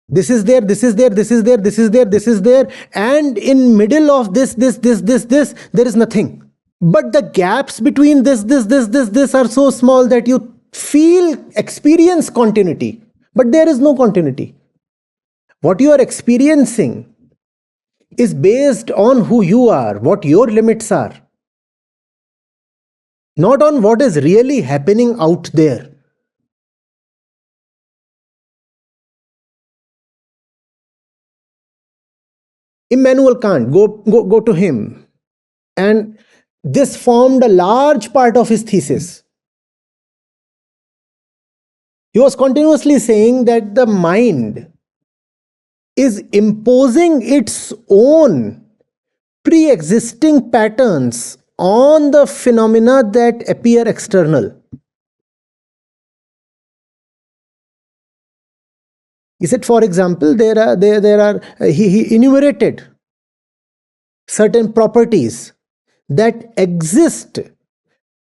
This is there, this is there, this is there, this is there, this is there, and in middle of this, there is nothing. But the gaps between this are so small that you experience continuity, but there is no continuity. What you are experiencing is based on who you are, what your limits are, not on what is really happening out there. Immanuel Kant, go to him. And this formed a large part of his thesis. He was continuously saying that the mind is imposing its own pre-existing patterns on the phenomena that appear external. He said, for example, he enumerated certain properties that exist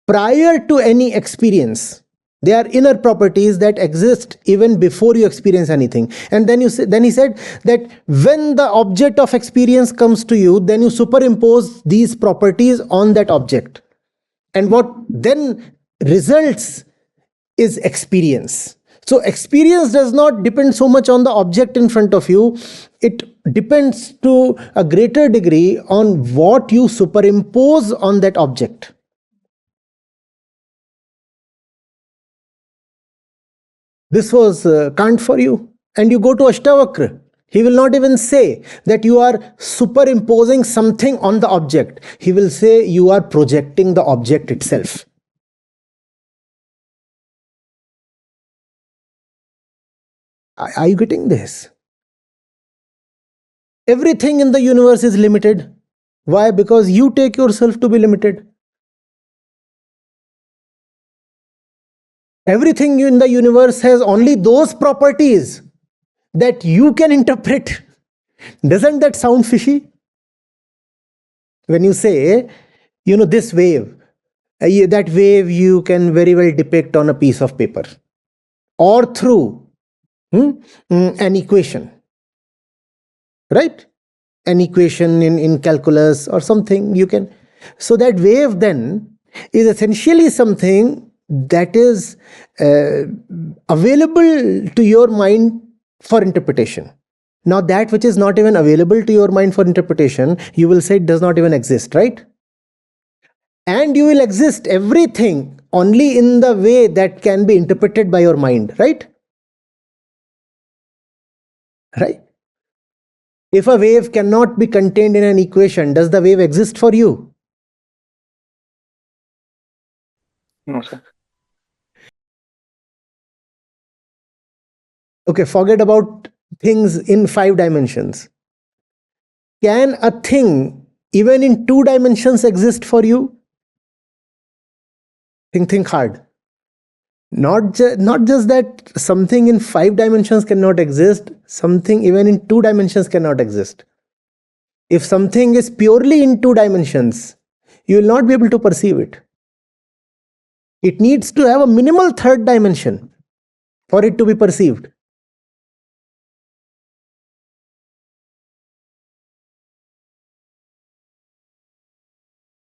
prior to any experience. They are inner properties that exist even before you experience anything. And then he said that when the object of experience comes to you, then you superimpose these properties on that object. And what then results is experience. So experience does not depend so much on the object in front of you. It depends to a greater degree on what you superimpose on that object. This was Kant for you. And you go to Ashtavakra. He will not even say that you are superimposing something on the object. He will say you are projecting the object itself. Are you getting this? Everything in the universe is limited. Why? Because you take yourself to be limited. Everything in the universe has only those properties that you can interpret. Doesn't that sound fishy? When you say, this wave, that wave you can very well depict on a piece of paper or through an equation, right? An equation in calculus or something you can. So that wave then is essentially something that is available to your mind for interpretation. Now that which is not even available to your mind for interpretation, you will say it does not even exist, right? And you will exist everything only in the way that can be interpreted by your mind, right? Right? If a wave cannot be contained in an equation, does the wave exist for you? No, sir. Okay, forget about things in 5 dimensions. Can a thing even in 2 dimensions exist for you? Think hard. Not just that something in 5 dimensions cannot exist, something even in 2 dimensions cannot exist. If something is purely in 2 dimensions, you will not be able to perceive it. It needs to have a minimal 3rd dimension for it to be perceived.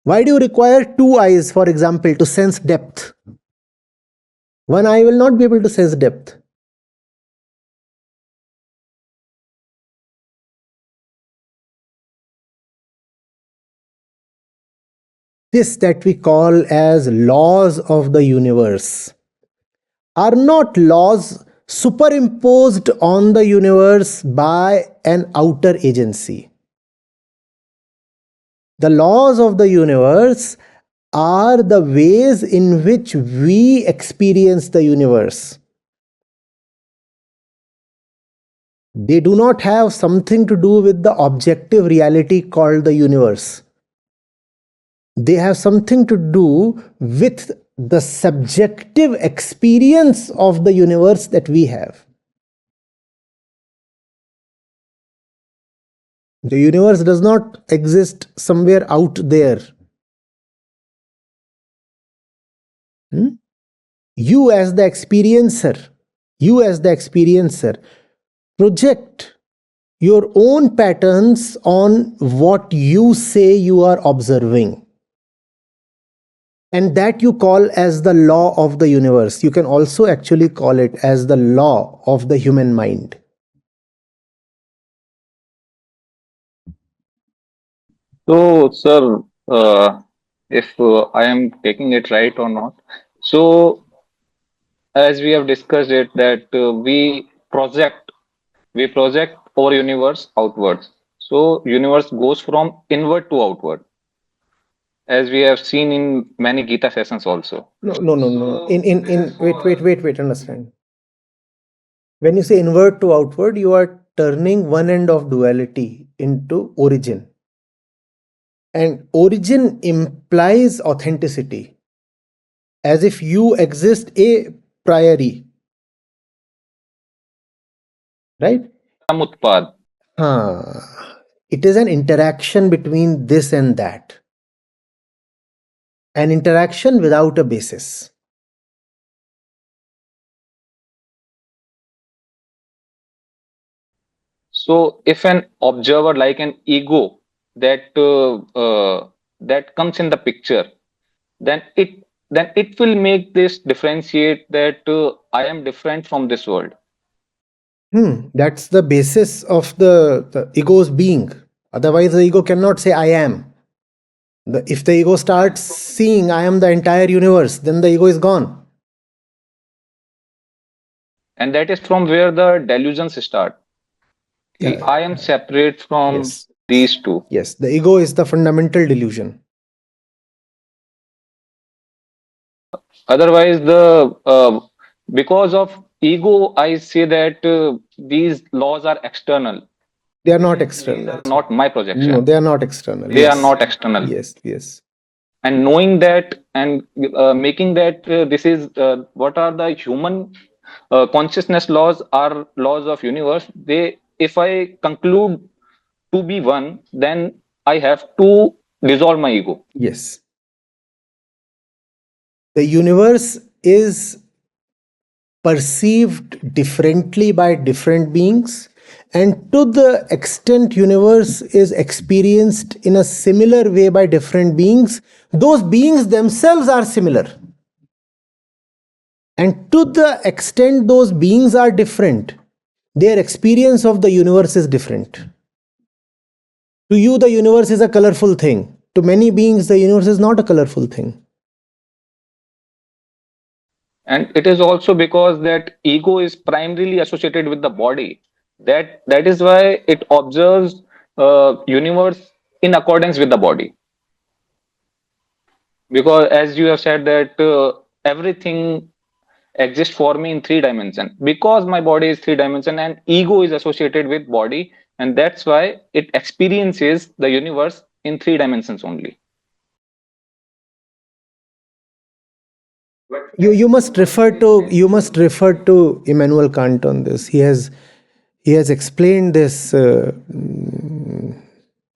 Why do you require 2 eyes, for example, to sense depth? One eye will not be able to sense depth. This that we call as laws of the universe are not laws superimposed on the universe by an outer agency. The laws of the universe are the ways in which we experience the universe. They do not have something to do with the objective reality called the universe. They have something to do with the subjective experience of the universe that we have. The universe does not exist somewhere out there. You as the experiencer project your own patterns on what you say you are observing. And that you call as the law of the universe. You can also actually call it as the law of the human mind. So, sir, if I am taking it right or not. So, as we have discussed it, that we project our universe outwards. So, universe goes from inward to outward, as we have seen in many Gita sessions also. No. Wait, understand. When you say inward to outward, you are turning one end of duality into origin. And origin implies authenticity, as if you exist a priori. Right? Samutpad. It is an interaction between this and that. An interaction without a basis. So, if an observer like an ego that comes in the picture, then it will make this differentiate that I am different from this world. That's the basis of the ego's being. Otherwise, the ego cannot say I am. If the ego starts seeing I am the entire universe, then the ego is gone. And that is from where the delusions start. Yeah. I am separate from Yes. these two. Yes, the ego is the fundamental delusion. Otherwise, because of ego, I say that these laws are external. They are not external. Not my projection. No, they are not external. They are not external. Yes. And knowing that and making that this is what are the human consciousness laws are laws of universe. If I conclude to be one, then I have to dissolve my ego. Yes. The universe is perceived differently by different beings, and to the extent universe is experienced in a similar way by different beings, those beings themselves are similar. And to the extent those beings are different, their experience of the universe is different. To you, the universe is a colorful thing. To many beings, the universe is not a colorful thing. And it is also because that ego is primarily associated with the body. That is why it observes universe in accordance with the body. Because as you have said that everything exist for me in 3 dimension, because my body is 3 dimension and ego is associated with body, and that's why it experiences the universe in 3 dimensions only. You must refer to Immanuel Kant on this. He has explained this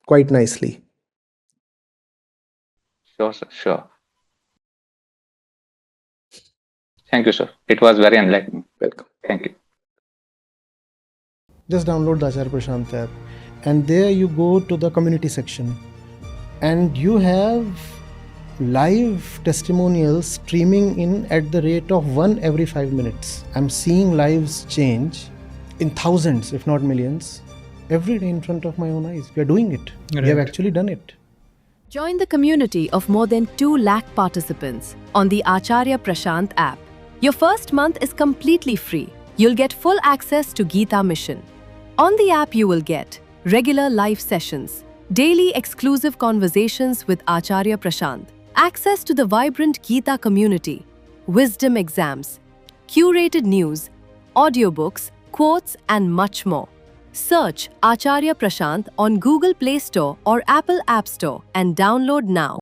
quite nicely. Sure, sir. Sure. Thank you, sir. It was very enlightening. Welcome. Thank you. Just download the Acharya Prashant app, and there you go to the community section, and you have live testimonials streaming in at the rate of 1 every 5 minutes. I'm seeing lives change in thousands, if not millions, every day in front of my own eyes. We are doing it. Right. We have actually done it. Join the community of more than 2 lakh participants on the Acharya Prashant app. Your first month is completely free. You'll get full access to Gita Mission. On the app, you will get regular live sessions, daily exclusive conversations with Acharya Prashant, access to the vibrant Gita community, wisdom exams, curated news, audiobooks, quotes, and much more. Search Acharya Prashant on Google Play Store or Apple App Store and download now.